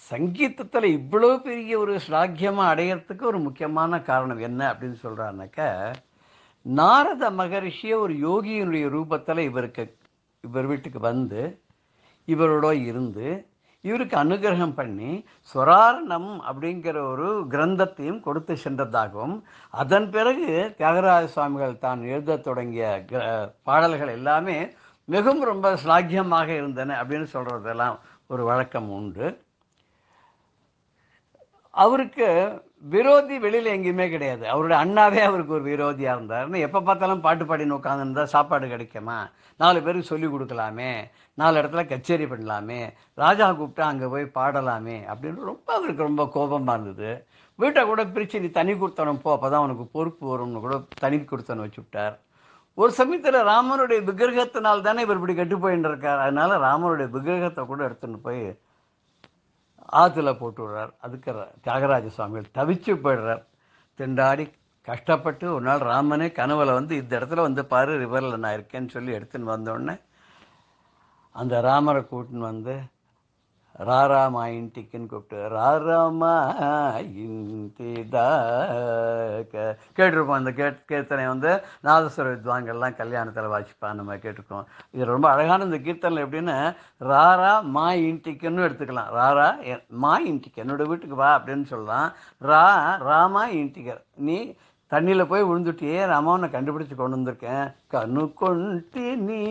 சங்கீதத்தில் இவ்வளோ பெரிய ஒரு ஸ்லாக்கியமாக அடையிறதுக்கு ஒரு முக்கியமான காரணம் என்ன அப்படின்னு சொல்கிறாருனாக்க, நாரத மகரிஷியை ஒரு யோகியினுடைய ரூபத்தில் இவர் வீட்டுக்கு இவரோட இருந்து இவருக்கு அனுகிரகம் பண்ணி ஸ்வராரணம் அப்படிங்கிற ஒரு கிரந்தத்தையும் கொடுத்து சென்றதாகவும், அதன் பிறகு தியாகராஜ சுவாமிகள் தான் எழுத தொடங்கிய பாடல்கள் எல்லாமே மிகவும் ரொம்ப ஸ்லாக்கியமாக இருந்தன அப்படின்னு சொல்கிறதெல்லாம் ஒரு வழக்கம் உண்டு. அவருக்கு விரோதி வெளியில் எங்கேயுமே கிடையாது. அவருடைய அண்ணாவே அவருக்கு ஒரு விரோதியாக இருந்தார். எப்போ பார்த்தாலும் பாட்டு பாடின்னு உட்காந்துருந்தா சாப்பாடு கிடைக்குமா, 4 பேருக்கு சொல்லிக் கொடுக்கலாமே, 4 இடத்துல கச்சேரி பண்ணலாமே, ராஜா கூப்பிட்டா அங்கே போய் பாடலாமே அப்படின்னு அவருக்கு ரொம்ப கோபமாக இருந்தது. வீட்டை கூட பிரித்து நீ தனி கொடுத்தனும் போ, அப்போ தான் உனக்கு பொறுப்பு வரும்னு கூட தனி கொடுத்தனு வச்சு விட்டார். ஒரு சமயத்தில் ராமனுடைய விக்கிரகத்தினால் தானே இவர் இப்படி கெட்டு போயின்னு இருக்கார். அதனால ராமனுடைய விக்கிரகத்தை கூட எடுத்துன்னு போய் ஆற்றுல போட்டு விடுறார். அதுக்கு தியாகராஜ சுவாமிகள் தவிச்சு போயிடுறார். திண்டாடி கஷ்டப்பட்டு ஒரு நாள் ராமனே கனவுல வந்து இந்த இடத்துல வந்து பாரு ரிவரில் நான் இருக்கேன்னு சொல்லி எடுத்துன்னு வந்தோடனே அந்த ராமரை கூட்டின்னு வந்து ராராமா இன்ட்டிக்குன்னு கூப்பிட்டு ராராமா கேட்டிருப்போம். அந்த கீர்த்தனை வந்து நாதஸ்வர வித்வான்கள்லாம் கல்யாணத்தில் வாசிப்பான், நம்ம கேட்டிருக்கோம். இது ரொம்ப அழகான இந்த கீர்த்தனை. எப்படின்னா ராரா மா இன்ட்டிக்குன்னு எடுத்துக்கலாம். ராரா மா இன்ட்டிக்கு என்னோட வீட்டுக்கு வா அப்படின்னு சொல்லலாம். ராமா இன்ட்டிகர் நீ தண்ணியில் போய் விழுந்துட்டியே, ராமாவனை கண்டுபிடிச்சு கொண்டு வந்திருக்கேன். கண்ணு கொண்டி நீ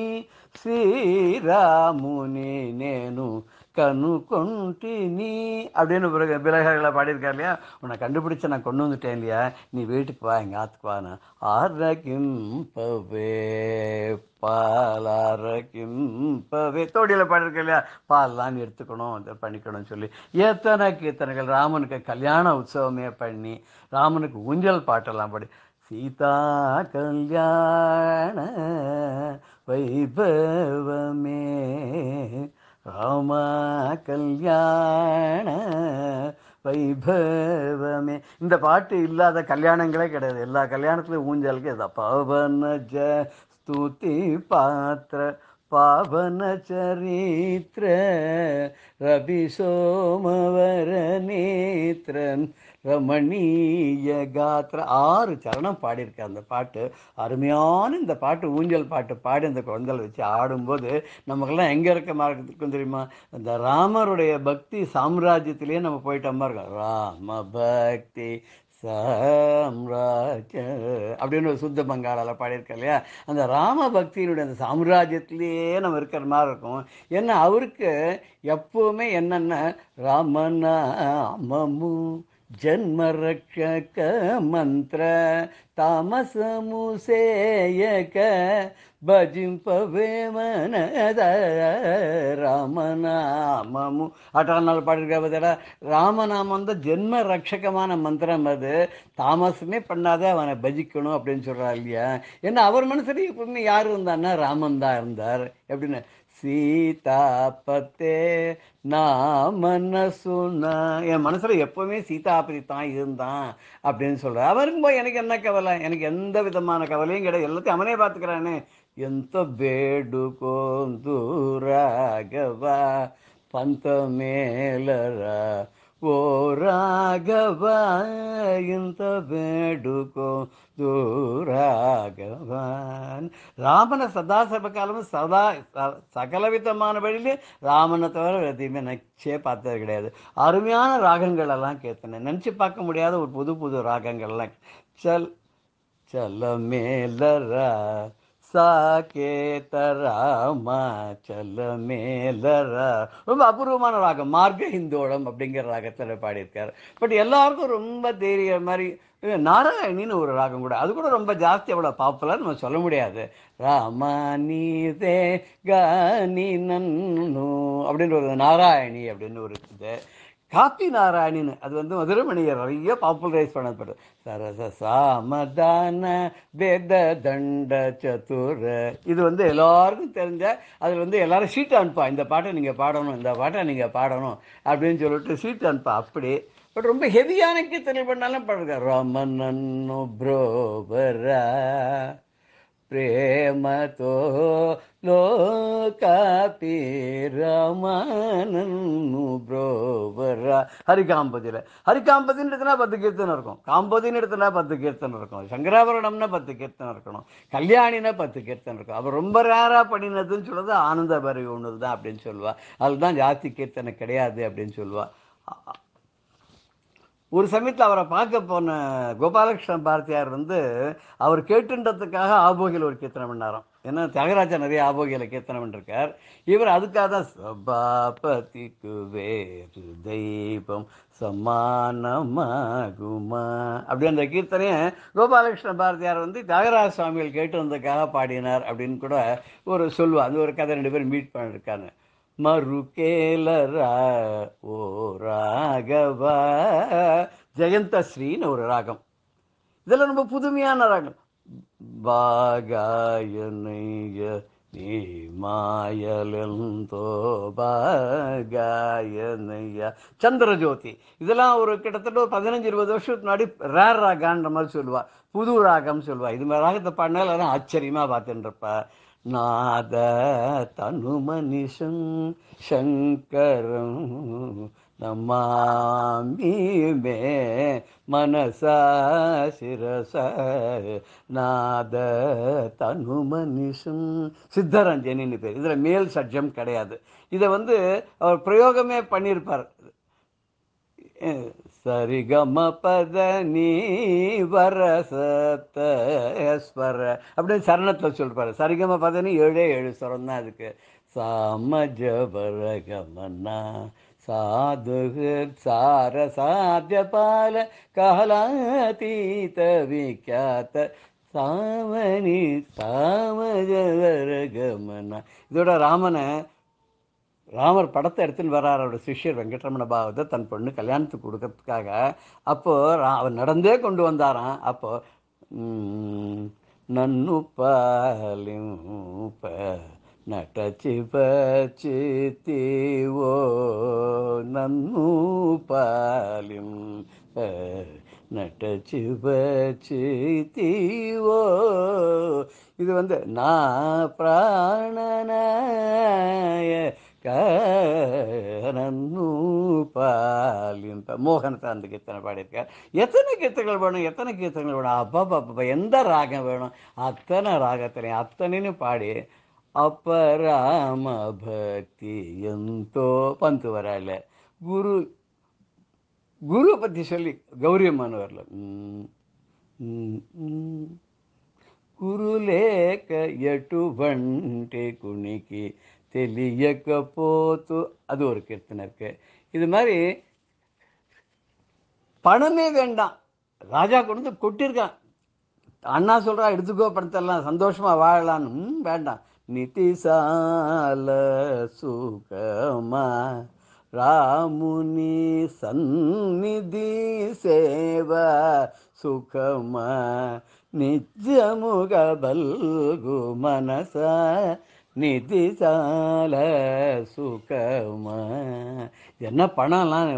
ஸ்ரீராமுனி நேனு கண்ணு கொண்டி நீ அப்படின்னு பிறகு பிறகுகளை பாடியிருக்காரு இல்லையா. உன்னை கண்டுபிடிச்ச நான் கொண்டு வந்துட்டேன் இல்லையா, நீ வீட்டுக்கு வா, எங்கள் ஆத்துக்கு வானா ஆரகிம்பவே பாலாரகிம்பவே தோடியில் பாடியிருக்க இல்லையா. பால்லாம் எடுத்துக்கணும், இதை பண்ணிக்கணும்னு சொல்லி எத்தனை கீர்த்தனைகள். ராமனுக்கு கல்யாண உற்சவமே பண்ணி ராமனுக்கு ஊஞ்சல் பாட்டெல்லாம் பாடி சீதா கல்யாண வைபவமே ராமா கல்யாண வைபவமே. இந்த பாட்டு இல்லாத கல்யாணங்களே கிடையாது. எல்லா கல்யாணத்துலையும் ஊஞ்சலுக்கு இதை பவனஜ ஸ்துதி பாத்திர பாவன சரித்திர ரவி சோமவர நேத்திரன் ரமணீய காத்திர 6 சரணம் பாடியிருக்கேன். அந்த பாட்டு அருமையான இந்த பாட்டு ஊஞ்சல் பாட்டு பாடி அந்த குழந்தைகளை வச்சு ஆடும்போது நமக்கெல்லாம் எங்கே இருக்க மார்க்கும் தெரியுமா, இந்த ராமருடைய பக்தி சாம்ராஜ்யத்திலேயே நம்ம போயிட்டோமா இருக்கோம். ராம பக்தி சாம்ராஜ்ய அப்படின்னு ஒரு சுத்த பங்காளால் பாடியிருக்க இல்லையா. அந்த ராம பக்தியினுடைய அந்த சாம்ராஜ்யத்திலேயே நம்ம இருக்கிற மாதிரி இருக்கும். ஏன்னா அவருக்கு எப்பவுமே என்னென்ன ராமநாமமு ஜன்மரக்ஷக மந்திர தாமசமு சேயக பஜிம்பவே மனத ராமநாமமு அட்டானால் பாடியிருக்க. ராமநாமம் தான் ஜென்ம ரட்சகமான மந்திரம். அது தாமசமே பண்ணாத அவனை பஜிக்கணும் அப்படின்னு சொல்கிறார் இல்லையா. ஏன்னா அவர் மனசுல எப்பவுமே யார் இருந்தான்னா ராமன் தான் இருந்தார். எப்படின்னு சீதாபத்தே நாமன சுனா, என் மனசுல எப்பவுமே சீதாபதி தான் இருந்தான் அப்படின்னு சொல்றார். அவருக்கு போய் எனக்கு என்ன கவலை, எனக்கு எந்த விதமான கவலையும் கிடையாது, எல்லாத்தையும் அவனே பார்த்துக்கிறானே. ఎంత వేడుకోందు రాఘవా పంత మేలరా ఓ రాఘవా ఇంత వేడుకోందు ராகவான். ராமனை சதா சர்வகாலமும் சதா சகல விதமான வழியிலே ராமனை தவிர எதையுமே நினச்சே பார்த்தது கிடையாது. அருமையான ராகங்கள் எல்லாம் கேட்குனேன், நினச்சி பார்க்க முடியாத ஒரு புது புது ராகங்கள்லாம். சல் சல மேலரா சாகேதராமா சல மேலரா ரொம்ப அபூர்வமான ராகம். மார்க்க ஹிந்தோளம் அப்படிங்கிற ராகத்தில் பாடியிருக்காரு. பட் எல்லாருக்கும் ரொம்ப தெரிய மாதிரி நாராயணின்னு ஒரு ராகம் கூட, அது கூட ரொம்ப ஜாஸ்தி அவ்வளோ பாப்புலர் நம்ம சொல்ல முடியாது. ராமானிதே கானி நன்னு அப்படின்னு ஒரு நாராயணி அப்படின்னு ஒரு இது. காப்பி நாராயணின்னு அது வந்து மதுரமணியர் நிறைய பாப்புலரைஸ் பண்ணப்படும். சரச சாமதான வேத தண்ட சதுர இது வந்து எல்லாருக்கும் தெரிஞ்ச, அதில் வந்து எல்லாரும் ஷீட் அனுப்பா, இந்த பாட்டை நீங்கள் பாடணும், இந்த பாட்டை நீங்கள் பாடணும் அப்படின்னு சொல்லிட்டு ஷீட் அனுப்பா. அப்படி பட் ரொம்ப ஹெவியான கீர்த்தனை பண்ணாலும் பாடுங்க. ரமனன்னு ப்ரோபரா ప్రేమతో లోకాపి ரமனன்னு புரோவரா. ஹரிகாம்பதியில் ஹரிகாம்பதின்னு எடுத்தனா 10 கீர்த்தனை இருக்கும், காம்பதின்னு எடுத்தனா 10 கீர்த்தனை இருக்கும், சங்கராபரணம்னா 10 கீர்த்தனை இருக்கணும், கல்யாணினா 10 கீர்த்தனை இருக்கும். அவர் ரொம்ப ரேராக பண்ணினதுன்னு சொல்லுறது ஆனந்த பரிவு ஒன்று தான் அப்படின்னு சொல்லுவா. அதுதான் ஜாஸ்தி கீர்த்தனை கிடையாது அப்படின்னு சொல்லுவா. ஒரு சமயத்தில் அவரை பார்க்க போன கோபாலகிருஷ்ண பாரதியார் வந்து அவர் கேட்டுன்றதுக்காக ஆபோகியில் ஒரு கீர்த்தனை பண்ணாராம். ஏன்னா தியாகராஜா நிறைய ஆபோகியில் கீர்த்தனை பண்ணிருக்கார். இவர் அதுக்காக தான் சபாபதிக்கு வேறு தெய்வம் சமானமாகுமா அப்படி அந்த கீர்த்தனையை கோபாலகிருஷ்ண பாரதியார் வந்து தியாகராஜ சுவாமிகள் கேட்டு வந்ததுக்காக பாடினார் அப்படின்னு கூட ஒரு சொல்லுவா. அது ஒரு கதை 2 பேரும் மீட் பண்ணிருக்காங்க. மறுகேலரா ஓ ராகவா ஜெயந்தஸ்ரீன்னு ஒரு ராகம். இதெல்லாம் ரொம்ப புதுமையான ராகம். பாகாயனைய நீ மாயலெந்தோ பாகாயனையா. சந்திரஜோதி இதெல்லாம் ஒரு கிட்டத்தட்ட 15-20 வருஷத்துக்கு முன்னாடி ரேர் ராகான்ற மாதிரி சொல்லுவா, புது ராகம் சொல்லுவா. இது மாதிரி ராகத்தை பாடினால ஆச்சரியமா பார்த்துட்டு இருப்பா. நாத தனுமனிஷம் சங்கரம் நமாமி மே மனசா சிரச நாத தனுமனிஷம். சித்தரஞ்சனின்னு பேர். இதில் மேல் சட்ஜம் கிடையாது. இதை அவர் பிரயோகமே பண்ணியிருப்பார். சரிகம பத நீ வரசத்தஸ்வர அப்படின்னு சரணத்தில் சொல்லிருப்பாரு. சரிகம பதனி 7 ஸ்வரம் தான் அதுக்கு. சாமஜபரகமனா சாது சார சாத்திய பால காலாதீத விக்யாத்த சாமணி சாமஜபரகமனா. இதோட ராமர் படத்தை எடுத்துன்னு வர்றார் அவரோட சிஷ்யர் வெங்கட்ரமண பாகவதை தன் பொண்ணு கல்யாணத்துக்கு கொடுக்கறதுக்காக. அப்போது அவர் நடந்தே கொண்டு வந்தாராம். அப்போது நன்னு பாலிப்ப நட்டச்சிபச்சித்திவோ நன்னு பாலிம் நட்டச்சிபச்சித்திவோ. இது நான் பிராணனாய கரன்னு பாலின் மோகனத்தை அந்த கீர்த்தனை பாடியிருக்கார். எத்தனை கீர்த்தனைகள் வேணும், எத்தனை கீர்த்தனைகள் வேணும், அப்பா எந்த ராகம் வேணும் அத்தனை ராகத்திலையும் அத்தனைன்னு பாடி அப்பராம பக்தி எந்தோ பந்து வரால குரு பற்றி சொல்லி கௌரியம்மான்னு வரல. குருலேக்க எட்டுவண்டி குணிக்கி தெளியக்கப்போத்து அது ஒரு கீர்த்தனை இருக்கு. இது மாதிரி பணமே வேண்டாம், ராஜா கொண்டு கொட்டிருக்கான். அண்ணா சொல்றா எடுத்துக்கோ பணத்தெல்லாம் சந்தோஷமா வாழலான்னு. வேண்டாம். நிதிசால சுகமா ராமுனி சந்நிதி சேவா சுகமா நிஜமுக பல்கு மனசா நிதிசால சுகமா. என்ன பணம்லாம்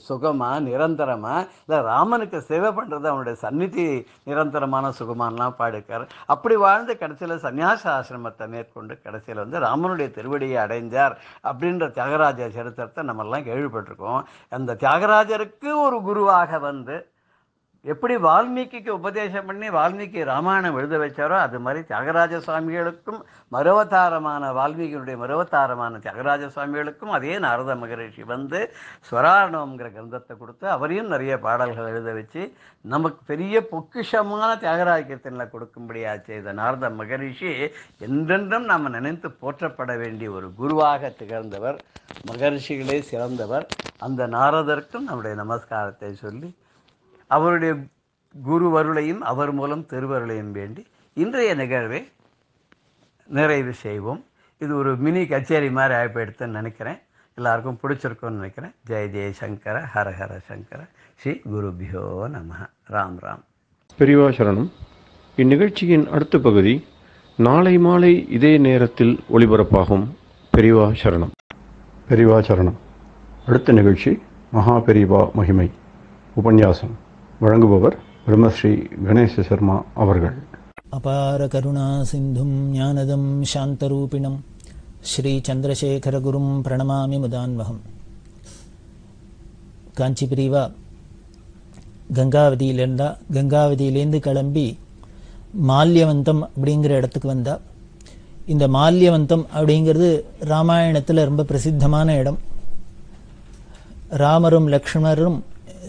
சுகமா நிரந்தரமா இல்லை ராமனுக்கு சேவை பண்ணுறது அவனுடைய சந்நிதி நிரந்தரமான சுகமானலாம் பாடிருக்கார். அப்படி வாழ்ந்து கடைசியில் சன்னியாச ஆசிரமத்தை மேற்கொண்டு கடைசியில் ராமனுடைய திருவடியை அடைஞ்சார் அப்படின்ற தியாகராஜ சரித்திரத்தை நம்மெல்லாம் கேள்விப்பட்டிருக்கோம். அந்த தியாகராஜருக்கு ஒரு குருவாக எப்படி வால்மீகிக்கு உபதேசம் பண்ணி வால்மீகி ராமாயணம் எழுத வச்சாரோ அது மாதிரி தியாகராஜ சுவாமிகளுக்கும் வால்மீகியுடைய மருவத்தாரமான தியாகராஜ சுவாமிகளுக்கும் அதே நாரத மகரிஷி ஸ்வராரணவங்கிற கிரந்தத்தை கொடுத்து அவரையும் நிறைய பாடல்கள் எழுத வச்சு நமக்கு பெரிய பொக்கிஷமான தியாகராஜ கீர்த்தனை கொடுக்கும்படியாச்சு. இந்த நாரத மகரிஷி என்றென்றும் நாம் நினைத்து போற்றப்பட வேண்டிய ஒரு குருவாக திகழ்ந்தவர், மகரிஷிகளே சிறந்தவர். அந்த நாரதருக்கும் நம்முடைய நமஸ்காரத்தை சொல்லி அவருடைய குருவருளையும் அவர் மூலம் திருவருளையும் வேண்டி இன்றைய நிகழ்வை நிறைவு செய்வோம். இது ஒரு மினி கச்சேரி மாதிரி ஆகிப்போயிடுத்துன்னு நினைக்கிறேன். எல்லாருக்கும் பிடிச்சிருக்கும்னு நினைக்கிறேன். ஜெய் ஜெய் சங்கர ஹர ஹர சங்கர ஸ்ரீ குருபியோ நமஹ. ராம் ராம். பெரியவா சரணம். இந்நிகழ்ச்சியின் அடுத்த பகுதி நாளை மாலை இதே நேரத்தில் ஒளிபரப்பாகும். பெரியவா சரணம். பெரியவா சரணம். அடுத்த நிகழ்ச்சி மகா பெரியவா மகிமை உபன்யாசம். வழங்குபவர் பிரம்மஸ்ரீ கணேச சர்மா அவர்கள். அபார கருணா சிந்தும் ஞானதம் சாந்தரூபிணம் ஸ்ரீ சந்திரசேகரகுரும் பிரணமாமி முதான்வகம். காஞ்சி பிரிவா கங்காவதியிலேருந்து கிளம்பி மால்யவந்தம் அப்படிங்கிற இடத்துக்கு வந்தா. இந்த மால்யவந்தம் அப்படிங்கிறது ராமாயணத்தில் ரொம்ப பிரசித்தமான இடம். ராமரும் லக்ஷ்மணரும்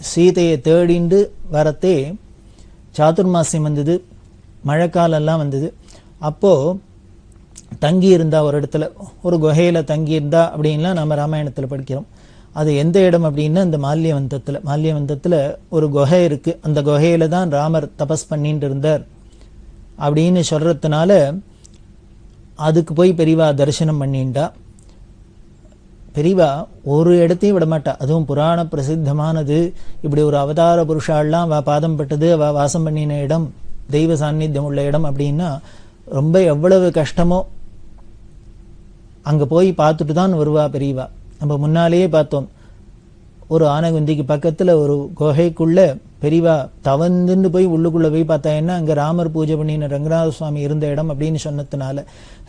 சீதையை தேடிண்டு வரத்தே சாதுர்மாசியம் வந்தது, மழைக்காலெல்லாம் வந்தது. அப்போது தங்கியிருந்தா ஒரு இடத்துல, ஒரு குகையில் தங்கியிருந்தா அப்படின்லாம் நம்ம ராமாயணத்தில் படிக்கிறோம். அது எந்த இடம் அப்படின்னா இந்த மால்யவந்தத்தில் ஒரு குகை இருக்குது. அந்த குகையில் தான் ராமர் தபஸ் பண்ணிட்டு இருந்தார் அப்படின்னு சொல்கிறதுனால அதுக்கு போய் பெரியவா தரிசனம் பண்ணிண்டா. பெரியவா ஒரு இடத்தையும் விட மாட்டா. அதுவும் புராண பிரசித்தமானது. இப்படி ஒரு அவதார புருஷாலாம் பாதம் பட்டது, வாசம் பண்ணின இடம், தெய்வ சாநித்தியம் உள்ள இடம் அப்படின்னா ரொம்ப எவ்வளவு கஷ்டமோ அங்க போய் பார்த்துட்டு தான் வருவா பெரியவா. நம்ம முன்னாலேயே பார்த்தோம், ஒரு ஆனகுந்திக்கு பக்கத்துல ஒரு குகைக்குள்ள பெரியவா தவந்துன்னு போய் உள்ளுக்குள்ள போய் பார்த்தா என்ன, அங்க ராமர் பூஜை பண்ணின ரங்கநாத சுவாமி இருந்த இடம் அப்படின்னு சொன்னதுனால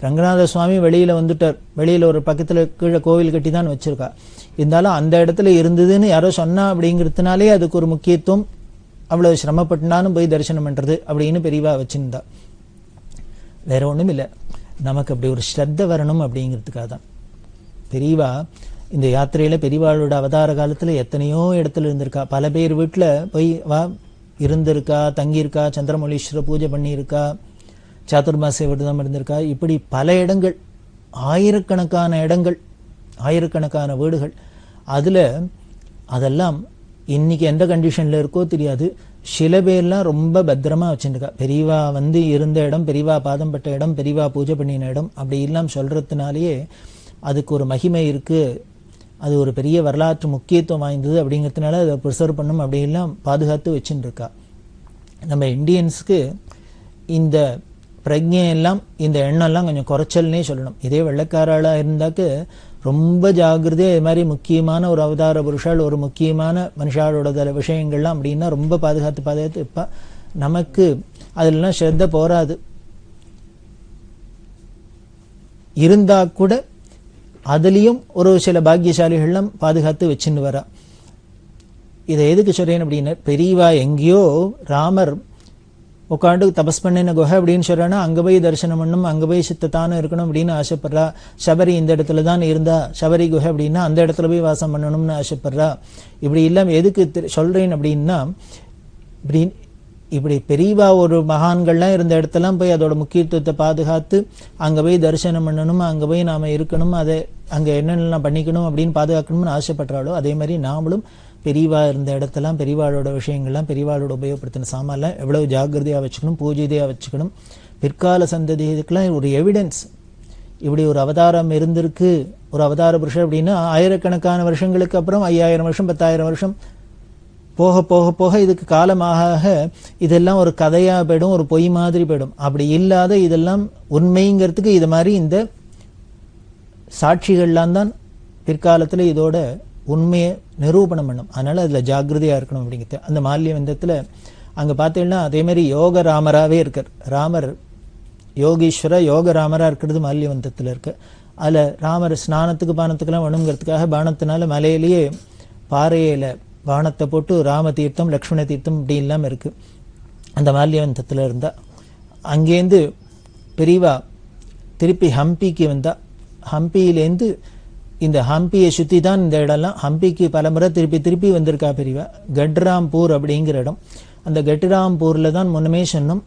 ரங்கநாத சுவாமி வெளியில வந்துட்டார். வெளியில ஒரு பக்கத்துல கீழே கோவில் கட்டி தான் வச்சிருக்கா. இருந்தாலும் அந்த இடத்துல இருந்ததுன்னு யாரோ சொன்னா அப்படிங்கிறதுனாலே அதுக்கு ஒரு முக்கியத்துவம், அவ்வளவு சிரமப்பட்டுனாலும் போய் தரிசனம் பண்றது அப்படின்னு பெரியவா வச்சிருந்தா. வேற ஒண்ணும் இல்லை, நமக்கு அப்படி ஒரு ஸ்ரத்த வரணும் அப்படிங்கிறதுக்காக தான் பெரியவா இந்த யாத்திரையில பெரியவாளோட அவதார காலத்துல எத்தனையோ இடத்துல இருந்திருக்கா. பல பேர் வீட்டுல போய் இருந்திருக்கா, தங்கியிருக்கா, சந்திரமௌலீஸ்வர பூஜை பண்ணியிருக்கா, சாதுர்மாசிய விரதம் இருந்திருக்கா. இப்படி பல இடங்கள், ஆயிரக்கணக்கான இடங்கள், ஆயிரக்கணக்கான வீடுகள். அதுல அதெல்லாம் இன்னைக்கு எந்த கண்டிஷன்ல இருக்கோ தெரியாது. சில பேர்லாம் ரொம்ப பத்திரமா வச்சுருக்கா. பெரியவா இருந்த இடம், பெரியவா பாதம் பட்ட இடம், பெரியவா பூஜை பண்ணின இடம் அப்படி எல்லாம் சொல்றதுனாலேயே அதுக்கு ஒரு மகிமை இருக்கு, அது ஒரு பெரிய வரலாற்று முக்கியத்துவம் வாய்ந்தது அப்படிங்கிறதுனால அதை ப்ரிசர்வ் பண்ணும் அப்படியெல்லாம் பாதுகாத்து வச்சுட்டு இருக்கா. நம்ம இந்தியன்ஸுக்கு இந்த பிரஜை எல்லாம், இந்த எண்ணெல்லாம் கொஞ்சம் குறைச்சல்னே சொல்லணும். இதே வெள்ளைக்காராளா இருந்தாக்கு ரொம்ப ஜாகிரதையா இது மாதிரி முக்கியமான ஒரு அவதார புருஷால், ஒரு முக்கியமான மனுஷாலோட விஷயங்கள்லாம் அப்படின்னா ரொம்ப பாதுகாத்து இருப்பா. நமக்கு அதெல்லாம் ஸ்ரத்த போராது. இருந்தா கூட அதுலயும் ஒரு சில பாக்கியசாலிகள்லாம் பாதுகாத்து வச்சுன்னு வரா. இதை எதுக்கு சொல்றேன் அப்படின்னா, பெரியவா எங்கேயோ ராமர் உட்காந்து தபஸ் பண்ணின குகை அப்படின்னு சொல்றானா, அங்க போய் தரிசனம் பண்ணும், அங்க போய் சித்தத்தானும் இருக்கணும் அப்படின்னு ஆசைப்படுறா. சபரி இந்த இடத்துல தான் இருந்தா, சபரி குகை அப்படின்னா அந்த இடத்துல போய் வாசம் பண்ணணும்னு ஆசைப்படுறா. இப்படி இல்லாம எதுக்கு சொல்றேன் அப்படின்னா, இப்படி பெரியவா ஒரு மகான்கள்லாம் இருந்த இடத்தெல்லாம் போய் அதோட முக்கியத்துவத்தை பாதுகாத்து அங்க போய் தரிசனம் பண்ணணும், அங்க போய் நாம இருக்கணும், அதை அங்க என்னென்னலாம் பண்ணிக்கணும் அப்படின்னு பாதுகாக்கணும்னு ஆசைப்படுறாளோ அதே மாதிரி நாமளும் பெரியவா இருந்த இடத்தெல்லாம், பெரியவாளோட விஷயங்கள்லாம், பெரியவாளோட உபயோகப்படுத்தின சாமான்லாம் எவ்வளவு ஜாகிரதையா வச்சுக்கணும், பூஜையா வச்சுக்கணும். பிற்கால சந்ததிகளுக்கெல்லாம் ஒரு எவிடன்ஸ், இப்படி ஒரு அவதாரம் இருந்திருக்கு, ஒரு அவதார புருஷர் அப்படின்னா ஆயிரக்கணக்கான வருஷங்களுக்கு அப்புறம் 5000 வருஷம் 10,000 வருஷம் போக போக போக இதுக்கு காலமாக இதெல்லாம் ஒரு கதையா போயிடும், ஒரு பொய் மாதிரி போயிடும். அப்படி இல்லாத இதெல்லாம் உண்மைங்கிறதுக்கு இது மாதிரி இந்த சாட்சிகள்லாம் தான் பிற்காலத்துல இதோட உண்மையை நிரூபணம் பண்ணும். அதனால அதுல ஜாகிரதையா இருக்கணும் அப்படிங்கிறது. அந்த மால்யவந்தத்துல அங்க பார்த்தீங்கன்னா அதே மாதிரி யோக ராமராவே இருக்கார். ராமர் யோகீஸ்வர யோக ராமரா இருக்கிறது மால்யவந்தத்துல இருக்கு. அதுல ராமர் ஸ்நானத்துக்கு பானத்துக்கெல்லாம் வேணுங்கிறதுக்காக பானத்தினால மலையிலேயே பாறையில பானத்தை போட்டு ராம தீர்த்தம் லக்ஷ்மண தீர்த்தம் இப்படி எல்லாம் இருக்கு. அந்த மால்யவந்தத்துல இருந்தா அங்கேருந்து பெரியவா திருப்பி ஹம்பிக்கு வந்தா. ஹம்பியிலேருந்து இந்த ஹம்பியை சுத்தி தான் இந்த இடம்லாம். ஹம்பிக்கு பலமுறை திருப்பி திருப்பி வந்திருக்கா பெரியவா. கட்ராம்பூர் அப்படிங்கிற இடம். அந்த கட்ராம்பூர்ல தான் முன்னமே சொன்னோம்,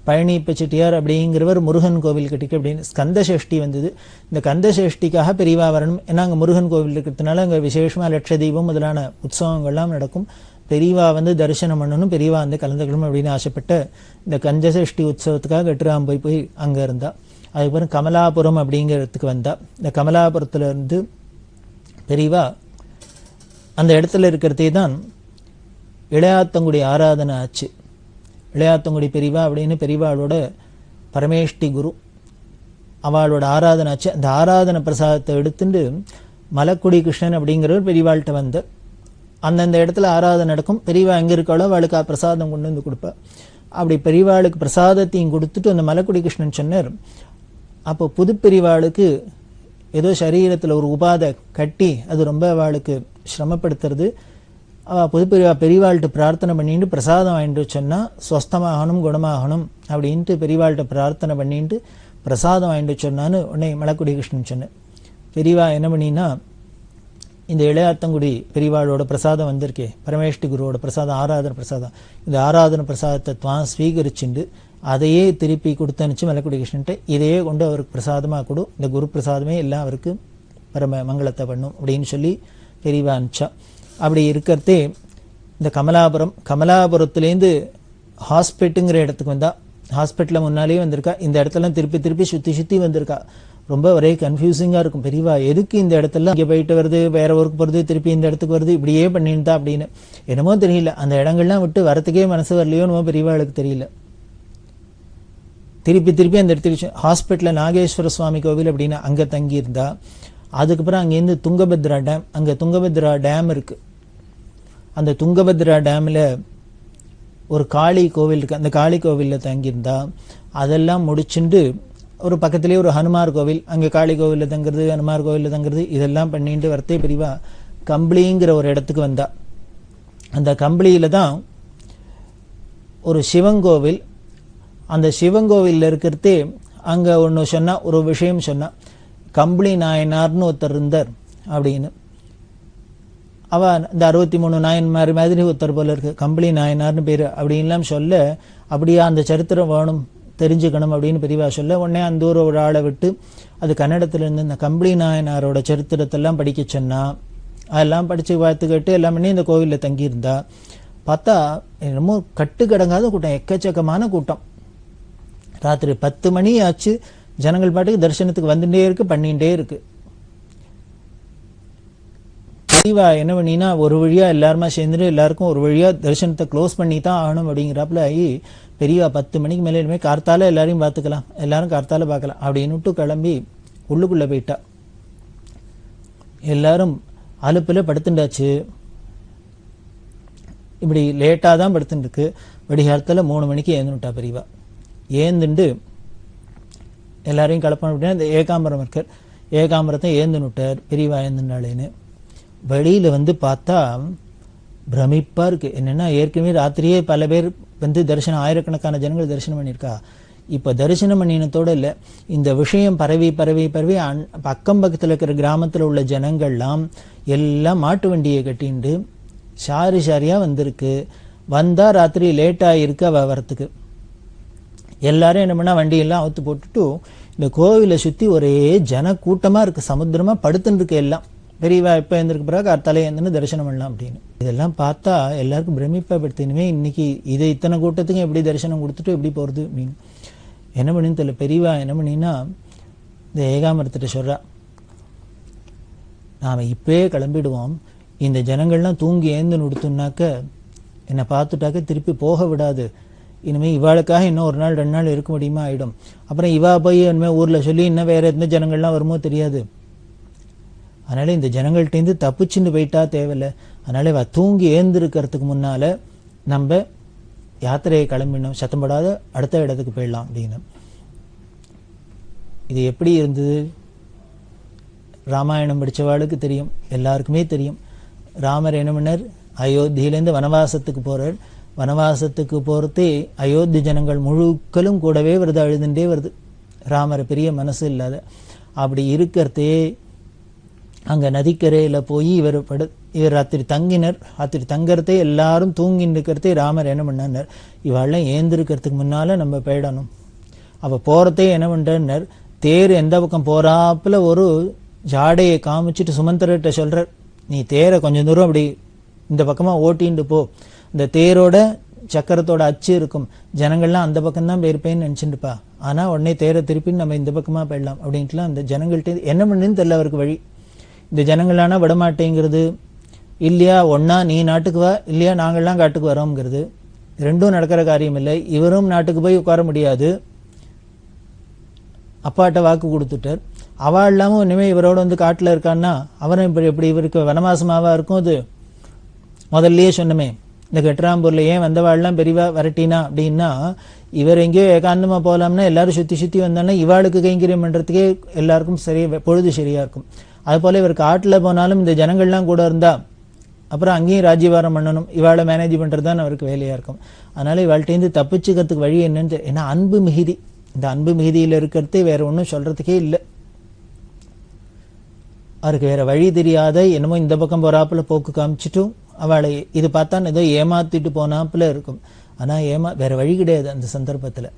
பழனிப்ப செட்டியார் அப்படிங்கிறவர் முருகன் கோவில் கட்டிக்கு அப்படின்னு ஸ்கந்த சஷ்டி வந்தது. இந்த கந்த சஷ்டிக்காக பெரியவா வரணும். ஏன்னா அங்கே முருகன் கோவில் இருக்கிறதுனால அங்கே விசேஷமா லட்ச தீபம் முதலான உற்சவங்கள்லாம் நடக்கும். பெரியவா தரிசனம் பண்ணணும், பெரியவா கலந்துக்கணும் அப்படின்னு ஆசைப்பட்ட இந்த கந்த சஷ்டி உற்சவத்துக்காக கட்டுராம் போய் அங்கே இருந்தா. அதுக்கப்புறம் கமலாபுரம் அப்படிங்கிறதுக்கு வந்தா. இந்த கமலாபுரத்துல இருந்து பெரியவா அந்த இடத்துல இருக்கிறதே தான் இளையாத்தங்குடி ஆராதனை ஆச்சு. இளையாத்தங்குடி பெரியவா அப்படின்னு பெரியவாளோட பரமேஷ்டி குரு, அவளோட ஆராதனை ஆச்சு. அந்த ஆராதனை பிரசாதத்தை எடுத்துட்டு மலக்குடி கிருஷ்ணன் அப்படிங்கிறவர் பெரியவாள்கிட்ட வந்து அந்தந்த இடத்துல ஆராதனை நடக்கும். பெரியவா எங்க இருக்காளோ அவளுக்கு பிரசாதம் கொண்டு வந்து கொடுப்பா. அப்படி பெரியவாளுக்கு பிரசாதத்தையும் கொடுத்துட்டு அந்த மலக்குடி கிருஷ்ணன் சொன்னார், அப்போ புது பெரியவாளுக்கு ஏதோ சரீரத்துல ஒரு உபாதை கட்டி அது ரொம்ப அவளுக்கு சிரமப்படுத்துறது. புது பெரியவாள்கிட்ட பிரார்த்தனை பண்ணிட்டு பிரசாதம் வாங்கிட்டு சொன்னா ஸ்வஸ்தமாகணும் குணமாகணும் அப்படின்ட்டு பெரியவாள்கிட்ட பிரார்த்தனை பண்ணிட்டு பிரசாதம் வாங்கிட்டு சொன்னான்னு உடனே மலக்குடி கிருஷ்ணன் சொன்னேன். பெரியவா என்ன பண்ணினா, இந்த இளையாத்தங்குடி பெரியவாளோட பிரசாதம் வந்திருக்கே, பரமேஷ்டி குருவோட பிரசாதம், ஆராதன பிரசாதம், இந்த ஆராதன பிரசாதத்தை தான் ஸ்வீகரிச்சுண்டு அதையே திருப்பி கொடுத்தனுச்சு மலக்குடி கிருஷ்ணன்ட்டு. இதையே கொண்டு அவருக்கு பிரசாதமா கொடு, இந்த குரு பிரசாதமே எல்லாம் அவருக்கு பரம மங்களத்தை பண்ணும் அப்படின்னு சொல்லி பெரியவா அனுப்பிச்சா. அப்படி இருக்கிறதே இந்த கமலாபுரத்துலேருந்து ஹாஸ்பிட்டலுங்கிற இடத்துக்கு வந்தா. ஹாஸ்பிட்டலில் முன்னாலேயே வந்திருக்கா. இந்த இடத்துல திருப்பி திருப்பி சுற்றி வந்திருக்கா. ரொம்ப ஒரே கன்ஃபியூசிங்காக இருக்கும். பெரியவா எதுக்கு இந்த இடத்துல இங்கே போயிட்டு வருது, வேற ஊருக்கு போகிறது, திருப்பி இந்த இடத்துக்கு வருது, இப்படியே பண்ணிருந்தா அப்படின்னு என்னமோ தெரியல. அந்த இடங்கள்லாம் விட்டு வரத்துக்கே மனசு வரலையோ என்னமோ பெரியவாளுக்கு தெரியல. திருப்பி திருப்பி அந்த திருச்சி ஹாஸ்பிட்டலில் நாகேஸ்வர சுவாமி கோவில் அப்படின்னு அங்கே தங்கியிருந்தா. அதுக்கப்புறம் அங்கேருந்து துங்கபத்ரா டேம், அங்கே துங்கபத்ரா டேம் இருக்கு. அந்த துங்கபத்ரா டேமில் ஒரு காளி கோவில் இருக்கு, அந்த காளி கோவிலில் தங்கியிருந்தா. அதெல்லாம் முடிச்சுட்டு ஒரு பக்கத்துலேயே ஒரு ஹனுமார் கோவில், அங்கே காளி கோவிலில் தங்குறது, ஹனுமார் கோவிலில் தங்குறது, இதெல்லாம் பண்ணிட்டு வரத்தே பிரிவா கம்பளிங்கிற ஒரு இடத்துக்கு வந்தா. அந்த கம்பளியில் தான் ஒரு சிவங்கோவில். அந்த சிவங்கோவிலில் இருக்கிறதே அங்கே ஒன்று சொன்னா, ஒரு விஷயம் சொன்னா, கம்பளி நாயனார்னு ஒருத்தர் இருந்தார் அப்படின்னு. அவ இந்த 63 நாயன்மார் மாதிரி ஒருத்தர் போல இருக்கு, கம்பளி நாயனார்னு பேர் அப்படின்லாம் சொல்ல, அப்படியா அந்த சரித்திரம் வேணும் தெரிஞ்சுக்கணும் அப்படின்னு பெரியவா சொல்ல, உடனே அந்த ஒரு ஆளை விட்டு அது கன்னடத்துல இருந்து இந்த கம்பளி நாயனாரோட சரித்திரத்தெல்லாம் படிக்க சொன்னா. அதெல்லாம் படிச்சு பார்த்துக்கிட்டு எல்லாம் பண்ணி இந்த கோவிலில் தங்கியிருந்தா. பார்த்தா என்னமோ கட்டுக்கடங்காத கூட்டம், எக்கச்சக்கமான கூட்டம். ராத்திரி 10 மணி ஆச்சு, ஜனங்கள் பாட்டுக்கு தரிசனத்துக்கு வந்துட்டே இருக்கு, பண்ணிகிட்டே இருக்கு. பெரியவா என்ன பண்ணினா ஒரு வழியா எல்லாருமா சேர்ந்துட்டு எல்லாருக்கும் ஒரு வழியா தரிசனத்தை க்ளோஸ் பண்ணி தான் ஆகணும் அப்படிங்கிறாப்புல ஆகி, பெரியவா 10 மணிக்கு மேலே இனிமேல் கார்த்தால எல்லாரையும் பார்த்துக்கலாம், எல்லாரும் கார்த்தால பார்க்கலாம் அப்படின்னுட்டு கிளம்பி உள்ளுக்குள்ள போயிட்டா. எல்லாரும் அலுப்பில் படுத்துண்டாச்சு. இப்படி லேட்டாக தான் படுத்துட்டுருக்கு. விடிகாலத்தில் 3 மணிக்கு ஏந்துட்டா பெரியவா. ஏந்துண்டு எல்லாரையும் கலப்பணும் அப்படின்னா இந்த ஏகாம்பரம் இருக்கார், ஏகாம்பரத்தை ஏந்துனுட்டார். பெரியவா ஏந்துண்டாளேன்னு வெளியில் வந்து பார்த்தா பிரமிப்பாக இருக்குது. என்னென்னா ஏற்கனவே ராத்திரியே பல பேர் வந்து தரிசனம், ஆயிரக்கணக்கான ஜனங்கள் தரிசனம் பண்ணியிருக்கா. இப்போ தரிசனம் பண்ணினத்தோடு இல்லை, இந்த விஷயம் பரவி பரவி பரவி அக்கம் பக்கத்தில் இருக்கிற கிராமத்தில் உள்ள ஜனங்கள்லாம் எல்லாம் மாட்டு வண்டியை கட்டிண்டு சாரி சாரியாக வந்திருக்கு. வந்தால் ராத்திரி லேட்டாக இருக்கு அவள் வரத்துக்கு. எல்லாரும் என்ன பண்ணால் வண்டியெல்லாம் அவுத்து போட்டுட்டு இந்த கோவிலை சுற்றி ஒரே ஜன கூட்டமாக இருக்குது, சமுத்திரமாக படுத்துன்னு இருக்கு எல்லாம். பெரியவா இப்போ எழுந்திருக்கு பிறகு கார்த்தாலே எழுந்துன்னு தரிசனம் பண்ணலாம் அப்படின்னு. இதெல்லாம் பார்த்தா எல்லாருக்கும் பிரமிப்பாக படுத்து, இனிமேல் இன்னைக்கு இதை இத்தனை கூட்டத்துக்கும் எப்படி தரிசனம் கொடுத்துட்டு எப்படி போகிறது அப்படின்னு. என்ன பண்ணின்னு தெரியல. பெரியவா என்ன பண்ணினா இந்த ஏகாம்பரத்திட்ட சொல்கிறா, நாம் இப்போயே கிளம்பிடுவோம், இந்த ஜனங்கள்லாம் தூங்கி ஏந்து நுடுத்துனாக்க என்னை பார்த்துட்டாக்க திருப்பி போக விடாது. இனிமேல் இவாளுக்காக இன்னும் 1 நாள் 2 நாள் இருக்க முடியுமா ஆகிடும். அப்புறம் இவா போய் இனிமேல் ஊரில் சொல்லி இன்னும் வேறு எந்த ஜனங்கள்லாம் வருமோ தெரியாது. அதனால் இந்த ஜனங்கள்டேருந்து தப்பிச்சுன்னு போயிட்டா தேவையில்லை. அதனால் இவ தூங்கி ஏந்திருக்கிறதுக்கு முன்னால் நம்ம யாத்திரையை கிளம்பிடணும், சத்தப்படாத அடுத்த இடத்துக்கு போயிடலாம் அப்படின்னு. இது எப்படி இருந்தது? ராமாயணம் படித்தவாளுக்கு தெரியும், எல்லாருக்குமே தெரியும். ராமர் என்ன பண்ணார், அயோத்தியிலேருந்து வனவாசத்துக்கு போகிறார். வனவாசத்துக்கு போகிறதே அயோத்தி ஜனங்கள் முழுக்களும் கூடவே வருது, அழுதுண்டே வருது. ராமர் பெரிய மனசு இல்லாத அப்படி இருக்கிறதே அங்கே நதிக்கரையில் போய் இவர் ராத்திரி தங்கினர். ராத்திரி தங்கிறதே எல்லாரும் தூங்கின்னு இருக்கிறதே ராமர் என்ன பண்ணார், இவாளெல்லாம் ஏந்திருக்கிறதுக்கு முன்னால் நம்ம போயிடணும். அப்போ போகிறதே என்ன பண்ணுறார், தேர் எந்த பக்கம் போகிறாப்புல ஒரு ஜாடையை காமிச்சிட்டு சுமந்திரர்கிட்ட சொல்கிறார், நீ தேரை கொஞ்சம் தூரம் அப்படி இந்த பக்கமாக ஓட்டின்னு போ, இந்த தேரோட சக்கரத்தோட அச்சு இருக்கும், ஜனங்கள்லாம் அந்த பக்கம்தான் போயிருப்பேன்னு நினச்சிட்டுப்பா. ஆனால் உடனே தேரை திருப்பின்னு நம்ம இந்த பக்கமாக போயிடலாம் அப்படின்ட்டுலாம் அந்த ஜனங்கள்கிட்ட என்ன பண்ணுன்னு தெரியல அவருக்கு வழி. இந்த ஜனங்களானா விடமாட்டேங்கிறது, இல்லையா ஒன்றா நீ நாட்டுக்கு வா, இல்லையா நாங்கள்லாம் காட்டுக்கு வரோங்கிறது. ரெண்டும் நடக்கிற காரியம் இல்லை. இவரும் நாட்டுக்கு போய் உட்கார முடியாது, அப்பாட்ட வாக்கு கொடுத்துட்டார். அவள் இல்லாமல் இனிமேல் இவரோட வந்து காட்டில் இருக்கான்னா அவரும் இப்போ எப்படி இவருக்கு வனவாசமாவா இருக்கும். அது முதல்லையே சொன்னமே, இந்த கெட்ராம்பூரில் ஏன் வந்தவாள்லாம் பெரியவா வரட்டினா அப்படின்னா, இவர் எங்கேயோ ஏகாந்தமாக போகலாம்னா எல்லாரும் சுற்றி சுற்றி வந்தாங்கன்னா இவாளுக்கு கைங்கரியம் பண்ணுறதுக்கே எல்லாருக்கும் சரியாக பொழுது சரியாக இருக்கும். அதுபோல் இவர் காட்டில் போனாலும் இந்த ஜனங்கள்லாம் கூட இருந்தால் அப்புறம் அங்கேயும் ராஜ்யபாரம் பண்ணணும், இவாளை மேனேஜ் பண்ணுறது தான் அவருக்கு வேலையாக இருக்கும். அதனால் இவாள்கிட்டேருந்து தப்பிச்சுக்கிறதுக்கு வழி என்னன்னு, ஏன்னா அன்பு மிகுதி, இந்த அன்பு மிகுதியில் இருக்கிறதே வேறு ஒன்றும் சொல்கிறதுக்கே இல்லை. அவருக்கு வேறு வழி தெரியாத என்னமோ இந்த பக்கம் போகிறாப்புல போக்கு காமிச்சிட்டும் அவளை இது பார்த்தா ஏதோ ஏமாற்றிட்டு போனாப்புல இருக்கும். ஆனால் வேறு வழி கிடையாது அந்த சந்தர்ப்பத்தில்.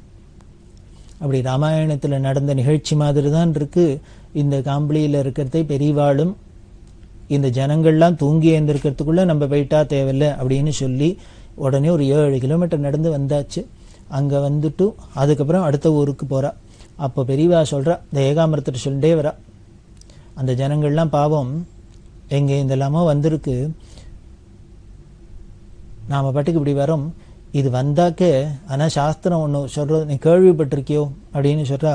அப்படி ராமாயணத்தில் நடந்த நிகழ்ச்சி மாதிரி தான் இருக்குது. இந்த காம்பளியில் இருக்கிறதே பெரியவாளும் இந்த ஜனங்கள்லாம் தூங்கி எழுந்திருக்கிறதுக்குள்ளே நம்ம போயிட்டா தேவையில்லை அப்படின்னு சொல்லி உடனே ஒரு 7 கிலோமீட்டர் நடந்து வந்தாச்சு. அங்கே வந்துட்டு அதுக்கப்புறம் அடுத்த ஊருக்கு போகிறா. அப்போ பெரியவா சொல்கிறா, இந்த ஏகாம்பரத்திட்ட சொல்லிட்டே வரா, அந்த ஜனங்கள்லாம் பாவம் எங்கே இதெல்லாமோ வந்திருக்கு, நாம் பாட்டுக்கு இப்படி வரோம், இது வந்தாக்க. ஆனால் சாஸ்திரம் ஒன்று சொல்கிறது, நீ கேள்விப்பட்டிருக்கியோ அப்படின்னு சொல்கிறா,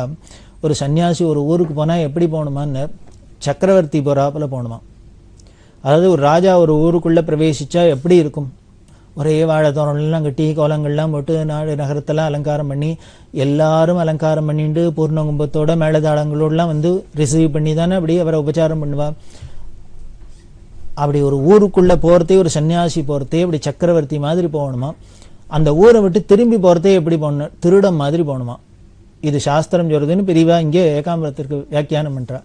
ஒரு சன்னியாசி ஒரு ஊருக்கு போனால் எப்படி போகணுமான்னு சக்கரவர்த்தி போகிறாப்பில் போகணுமா. அதாவது ஒரு ராஜா ஒரு ஊருக்குள்ளே பிரவேசித்தா எப்படி இருக்கும், ஒரே வாழை தோரணெல்லாம் கட்டி கோலங்கள்லாம் போட்டு நாடு நகரத்தெல்லாம் அலங்காரம் பண்ணி எல்லாரும் அலங்காரம் பண்ணிட்டு பூர்ண கும்பத்தோட மேளதாளங்களோடலாம் வந்து ரிசீவ் பண்ணி தானே அப்படி அவரை உபச்சாரம் பண்ணுவா. அப்படி ஒரு ஊருக்குள்ளே போகிறதே, ஒரு சன்னியாசி போகிறதே அப்படி சக்கரவர்த்தி மாதிரி போகணுமா. அந்த ஊரை விட்டு திரும்பி போகிறதே எப்படி போகணும், திருடம் மாதிரி போகணுமா. இது சாஸ்திரம் சொல்றதுன்னு பெரியவா இங்கே ஏகாம்பரத்திற்கு வியாக்கியானம் பண்றா.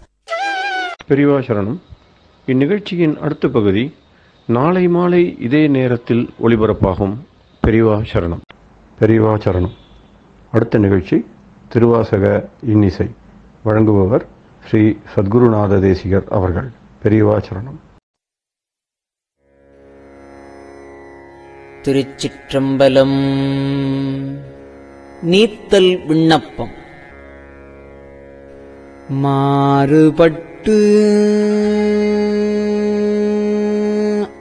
பெரியவா சரணம். இந்நிகழ்ச்சியின் அடுத்த பகுதி நாளை மாலை இதே நேரத்தில் ஒளிபரப்பாகும். பெரியவா சரணம். பெரியவா சரணம். அடுத்த நிகழ்ச்சி திருவாசக இன்னிசை. வழங்குபவர் ஸ்ரீ சத்குருநாத தேசிகர் அவர்கள். பெரியவா சரணம். திருச்சிற்றம்பலம். நீத்தல் விண்ணப்பம். மாறுபட்டு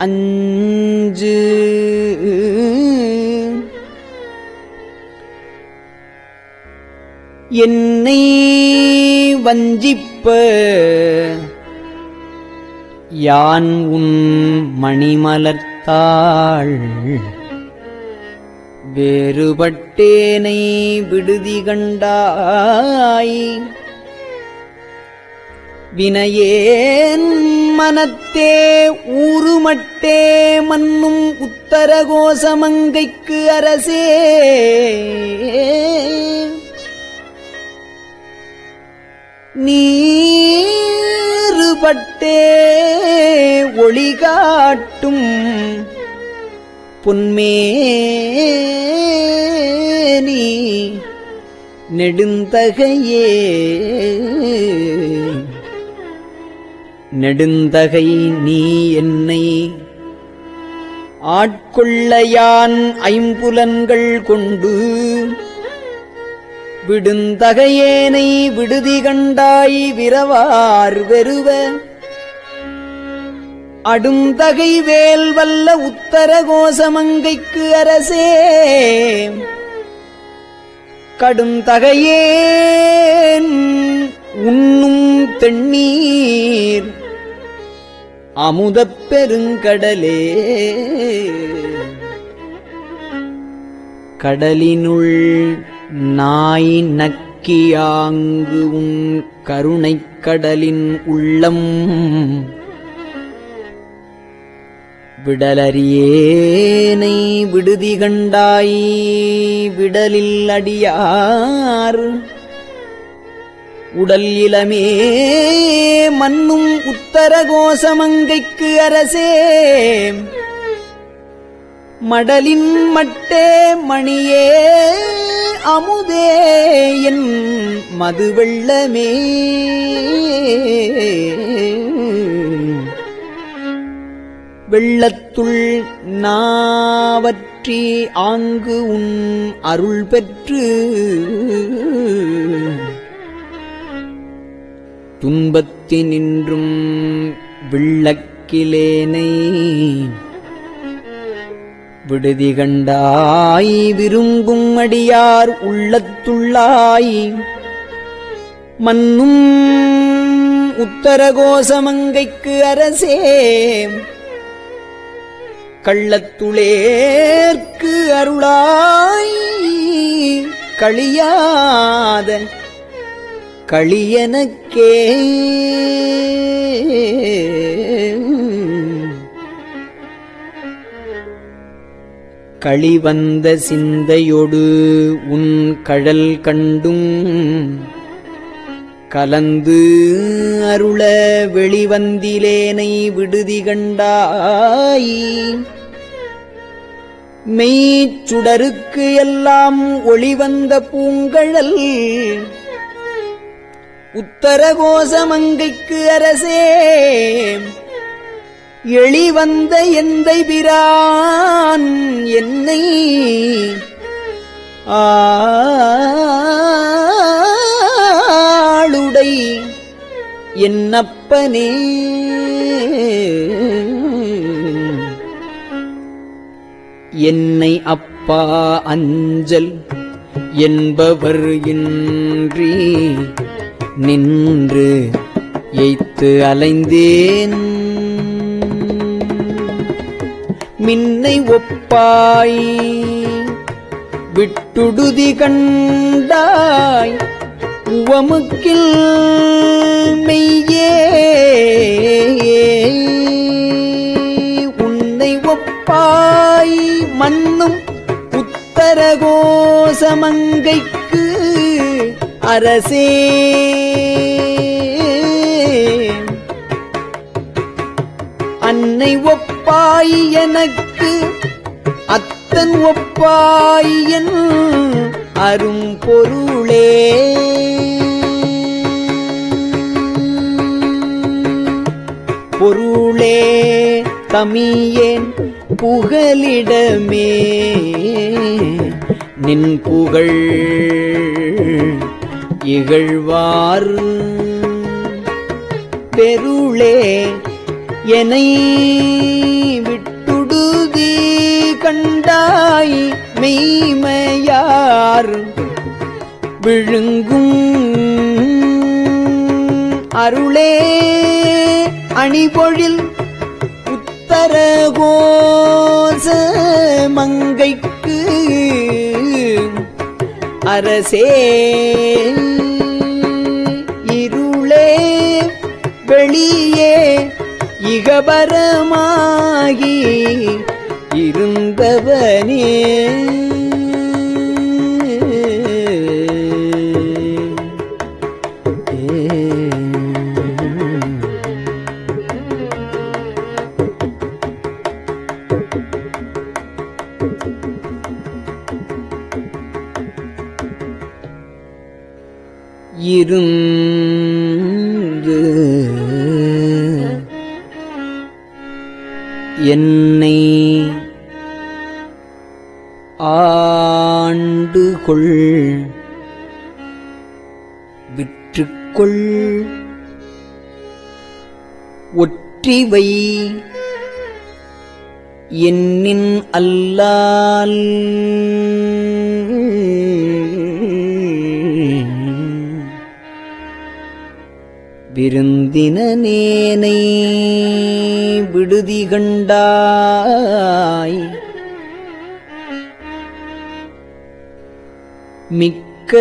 அஞ்சு என்னை வஞ்சிப்ப யான் உன் மணிமலர்த்தாள் வேறுபட்டேனை விடுதி கண்டாய் வினையேன் மனத்தே ஊறுமட்டே மன்னும் உத்தரகோசமங்கைக்கு அரசே நீறுபட்டே ஒளி காட்டும் பொன்மேனி நெடுந்தகையே நெடுந்தகை நீ என்னை ஆட்கொள்ளையான் ஐம்புலன்கள் கொண்டு விடுந்தகையேனை விடுதி கண்டாய் விரவார் வெறுவ அடுந்தகை வேல் வல்ல உத்தரகோசமங்கைக்கு அரசே கடுந்தகையேன் உண்ணும் தென்னீர் அமுதப் பெருங்கடலே கடலினுள் நாய் நக்கியாங்கு உன் கருணைக் கடலின் உள்ளம் விடலறியேனை விடுதி கண்டாய் விடலில் அடியார் உடல் இளமே மன்னும் உத்தரகோசமங்கைக்கு அரசே மடலின் மட்டே மணியே அமுதே என் மதுவெள்ளமே வெள்ளத்துள் நாவற்றி ஆங்கு உன் அருள் பெற்று துன்பத்தினின்றும் விள்ளக்கிலேனை விடுதி கண்டாய் விரும்பும் அடியார் உள்ளத்துள்ளாய் மன்னும் உத்தரகோசமங்கைக்கு அரசே கள்ளத்துளேற்கு அருளாய் களியாத களியனக்கே களிவந்த சிந்தையொடு உன் கழல் கண்டும் கலந்து அருள வெளிவந்திலேனை விடுதி கண்டாய் மெய்ச்சுடருக்கு எல்லாம் ஒளிவந்த பூங்கழல் உத்தரகோசமங்கைக்கு அரசே எளிவந்த எந்தை பிரான் என்னை ஆளுடை என்னப்பனே என்னை அப்பா அஞ்சல் என்பவர் இன்றி நின்று எய்த்து அலைந்தேன். மின்னை ஒப்பாய் விட்டுடுதி கண்டாய் உவமுக்கில் மெய்யே உன்னை ஒப்பாய் மன்னும் உத்தரகோசமங்கைக்கு அரசே அன்னை ஒப்பாய் எனக்கு அத்தன் ஒப்பாய் என் அரும் பொருளே. பொருளே தமியேன் புகலிடமே நின் புகழ் இகழ்வார். பெருளே என்னை விட்டுடுதி கண்டாய் மெய்மையார் விழுங்கும் அருளே அணிபொழில் உத்தரகோச மங்கைக்கு அரசே. இருளே வெளியே இகபரமாகி இருந்தவனே இருந்து என்னை ஆண்டுகொள் விற்றுக்கொள் ஒற்றிவை என்னின் அல்லால் விருந்தினேனை விடுதி கண்டாய் மிக்க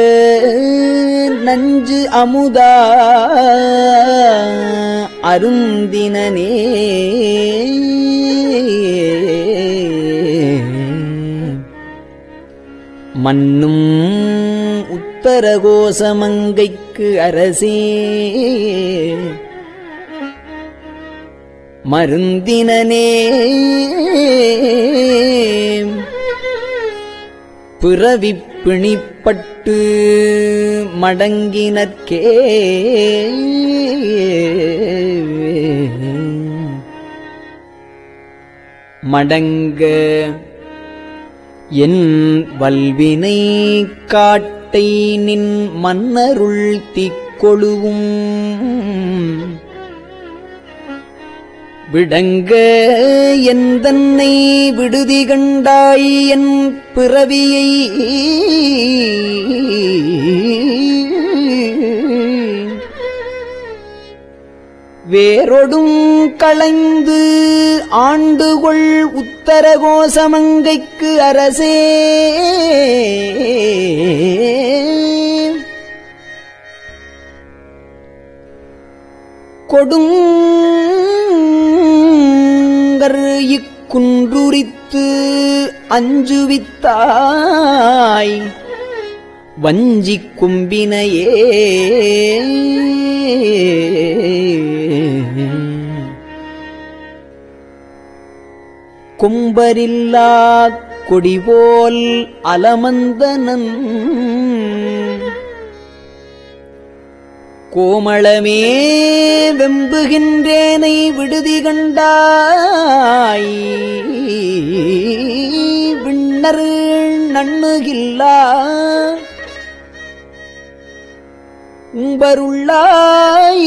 நஞ்சு அமுதா அருந்தினனே மன்னும் உத்தரகோசமங்கைக்கு அரசே மருந்தினனே பிறவிப் பிணிப்பட்டு மடங்கினற்கே மடங்க என் வல்வினை காட்டை நின் மன்னருள் திக்கொழுவும் விடங்க எந்தன்னை விடுதி கண்டாய் என் பிறவியை வேரொடும் களைந்து ஆண்டுகொள் உத்தரகோசமங்கைக்கு அரசே கொடுங்கர் இக்குன்றுரித்து அஞ்சுவித்தாய் வஞ்சிக் கும்பினையே கும்பரில்லாக் கொடிபோல் அலமந்தனன் கோமளமே வெம்புகின்றேனை விடுதி கண்டாய் விண்ணர் நண்ணுகில்லா உம்பருள்ளாய்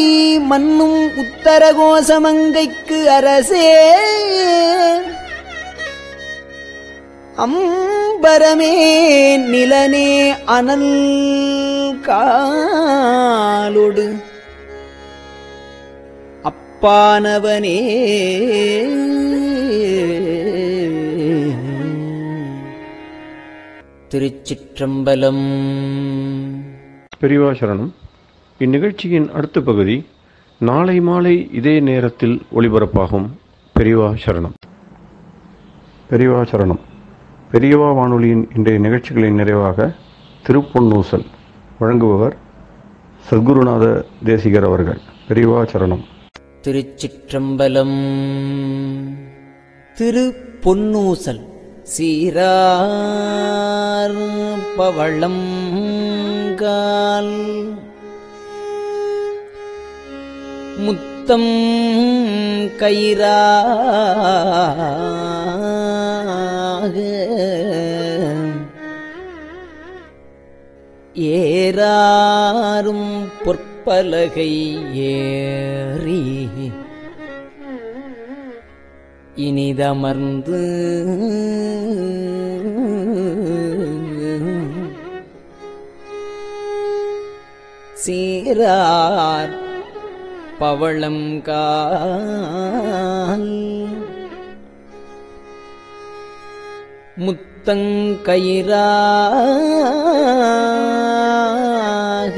மன்னும் உத்தரகோசமங்கைக்கு அரசே அம்பரமே நிலனே அனல் காலொடு அப்பானவனே திருச்சிற்றம்பலம். பெரியவா சரணம். இந்நிகழ்ச்சியின் அடுத்த பகுதி நாளை மாலை இதே நேரத்தில் ஒளிபரப்பாகும். பெரியவா சரணம். பெரியவா சரணம். பெரியவா வானொலியின் இன்றைய நிகழ்ச்சிகளின் நிறைவாக திருப்பொன்னூசல் வழங்குபவர் சத்குருநாத தேசிகர் அவர்கள். பெரியவா சரணம். திருச்சிற்றம்பலம். திருப்பொன்னூசல் சீரார் பவளம் கால் முத்தம் கயிறாக ஏறாரும் பொற்பலகை ஏறி இனிதமர்ந்து சீரார் பவளம் கால் முத்தங்கயிறாக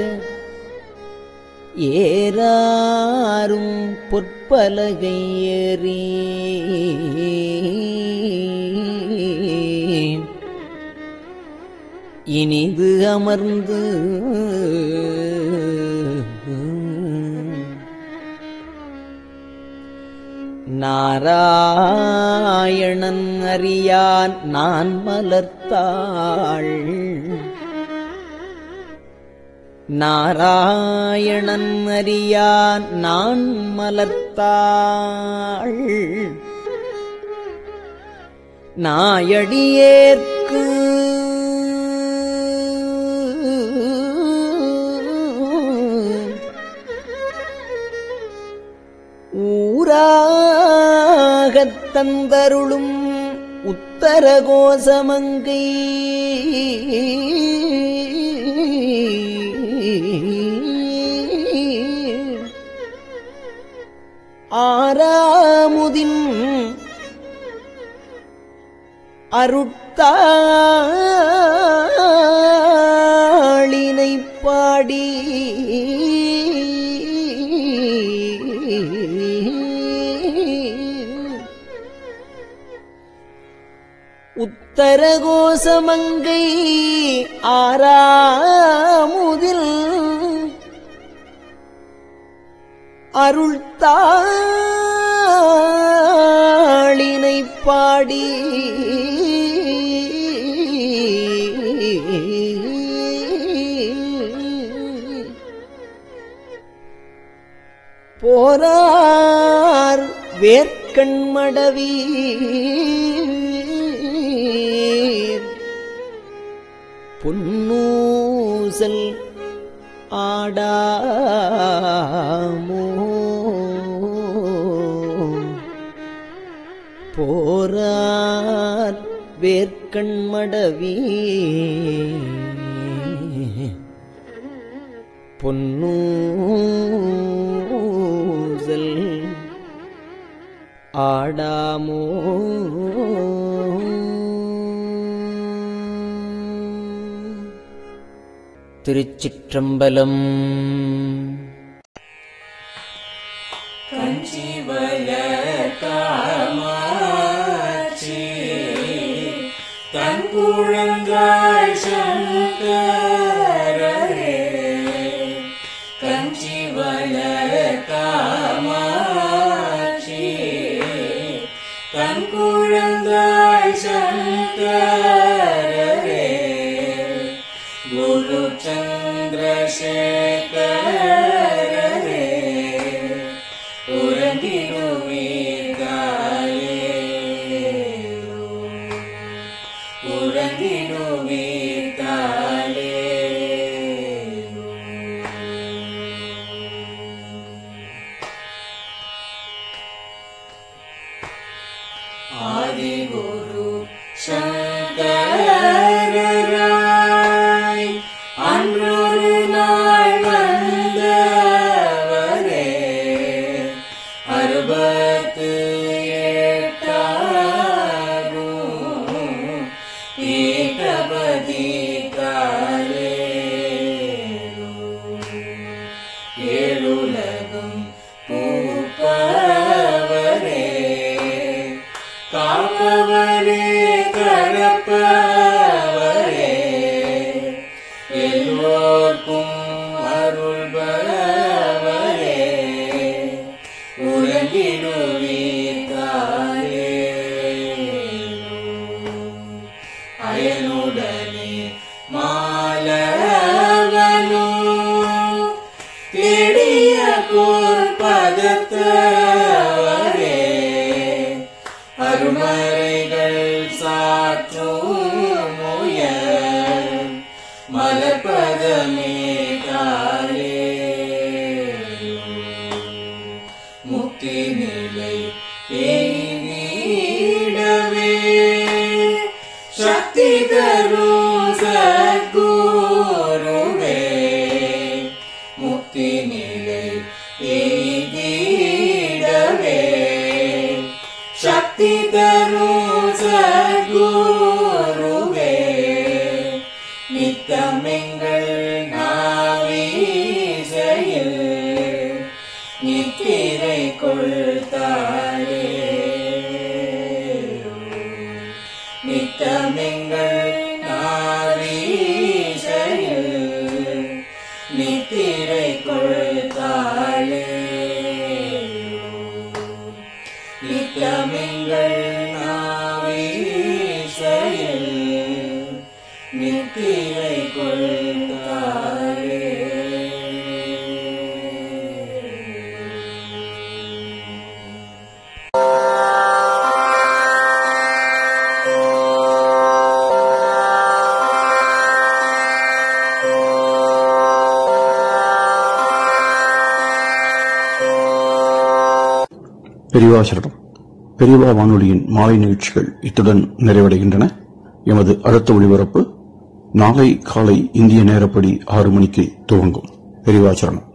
ஏறாரும் பொற்பலகை ஏறி இனிது அமர்ந்து நாராயணன் அறியான் நான் மலர்த்தாள் நாராயணன் அறியான் நான் மலர்த்தாள் நாயடியேற்கு ஊராகத் தந்தருளும் உத்தரகோசமங்கை ஆராமுதின் அருட்தாளினைப் பாடி உத்தரகோசமங்கை ஆராமுதில் அருள்தாளினைப் பாடி போரார் வேர்க்கண்மடவி பொன்னூசல் ஆடாமோ போரார் வேர்க்கண்மடவி பொன்னூசல் ஆடாமோ திருச்சிற்றம்பலம். கஞ்சிவல காமாட்சி தன் குழந்தாய் சங்கரரே கஞ்சிவல காமாட்சி தன் குழந்தாய் சங்கரரே குரு சந்திரசேகரரே ஆதிகுரு சங்கரரே அன்றொரு நாள் வந்தவரே 68 பீட்டபதி காலே ஏழுலகும் பூப்பவரே காப்பவரே கடப்பவரே எல்லோர்க்கும் அருள்பவரே உறங்கிடுவீர்காலே அயனுடனே மாலவனோ தேடிய பொற்பதத்தவரே அருமறைகள் சாற்றும் முயல் மலர்பதமே காலே முக்தி நிலை எய்திடவே சக்தி தரும் சத்குருவே முக்தி நிலை எய்திடவே சக்தி தரும் சத்குருவே நித்தமெங்கள் நாவீசையில் நித்திரை கொள்தாளே நித்தமெங்கள் நாவீசையில் நித்திரை கொள்தாளே நித்தமெங்கள் நாவீசையில் நித்திரை கொள்தாளே பெரியவா சரணம். பெரியவா வானொலியின் மாலை நிகழ்ச்சிகள் இத்துடன் நிறைவடைகின்றன. எமது அடுத்த ஒளிபரப்பு நாளை காலை இந்திய நேரப்படி 6 மணிக்கு துவங்கும். பெரியவா சரணம்.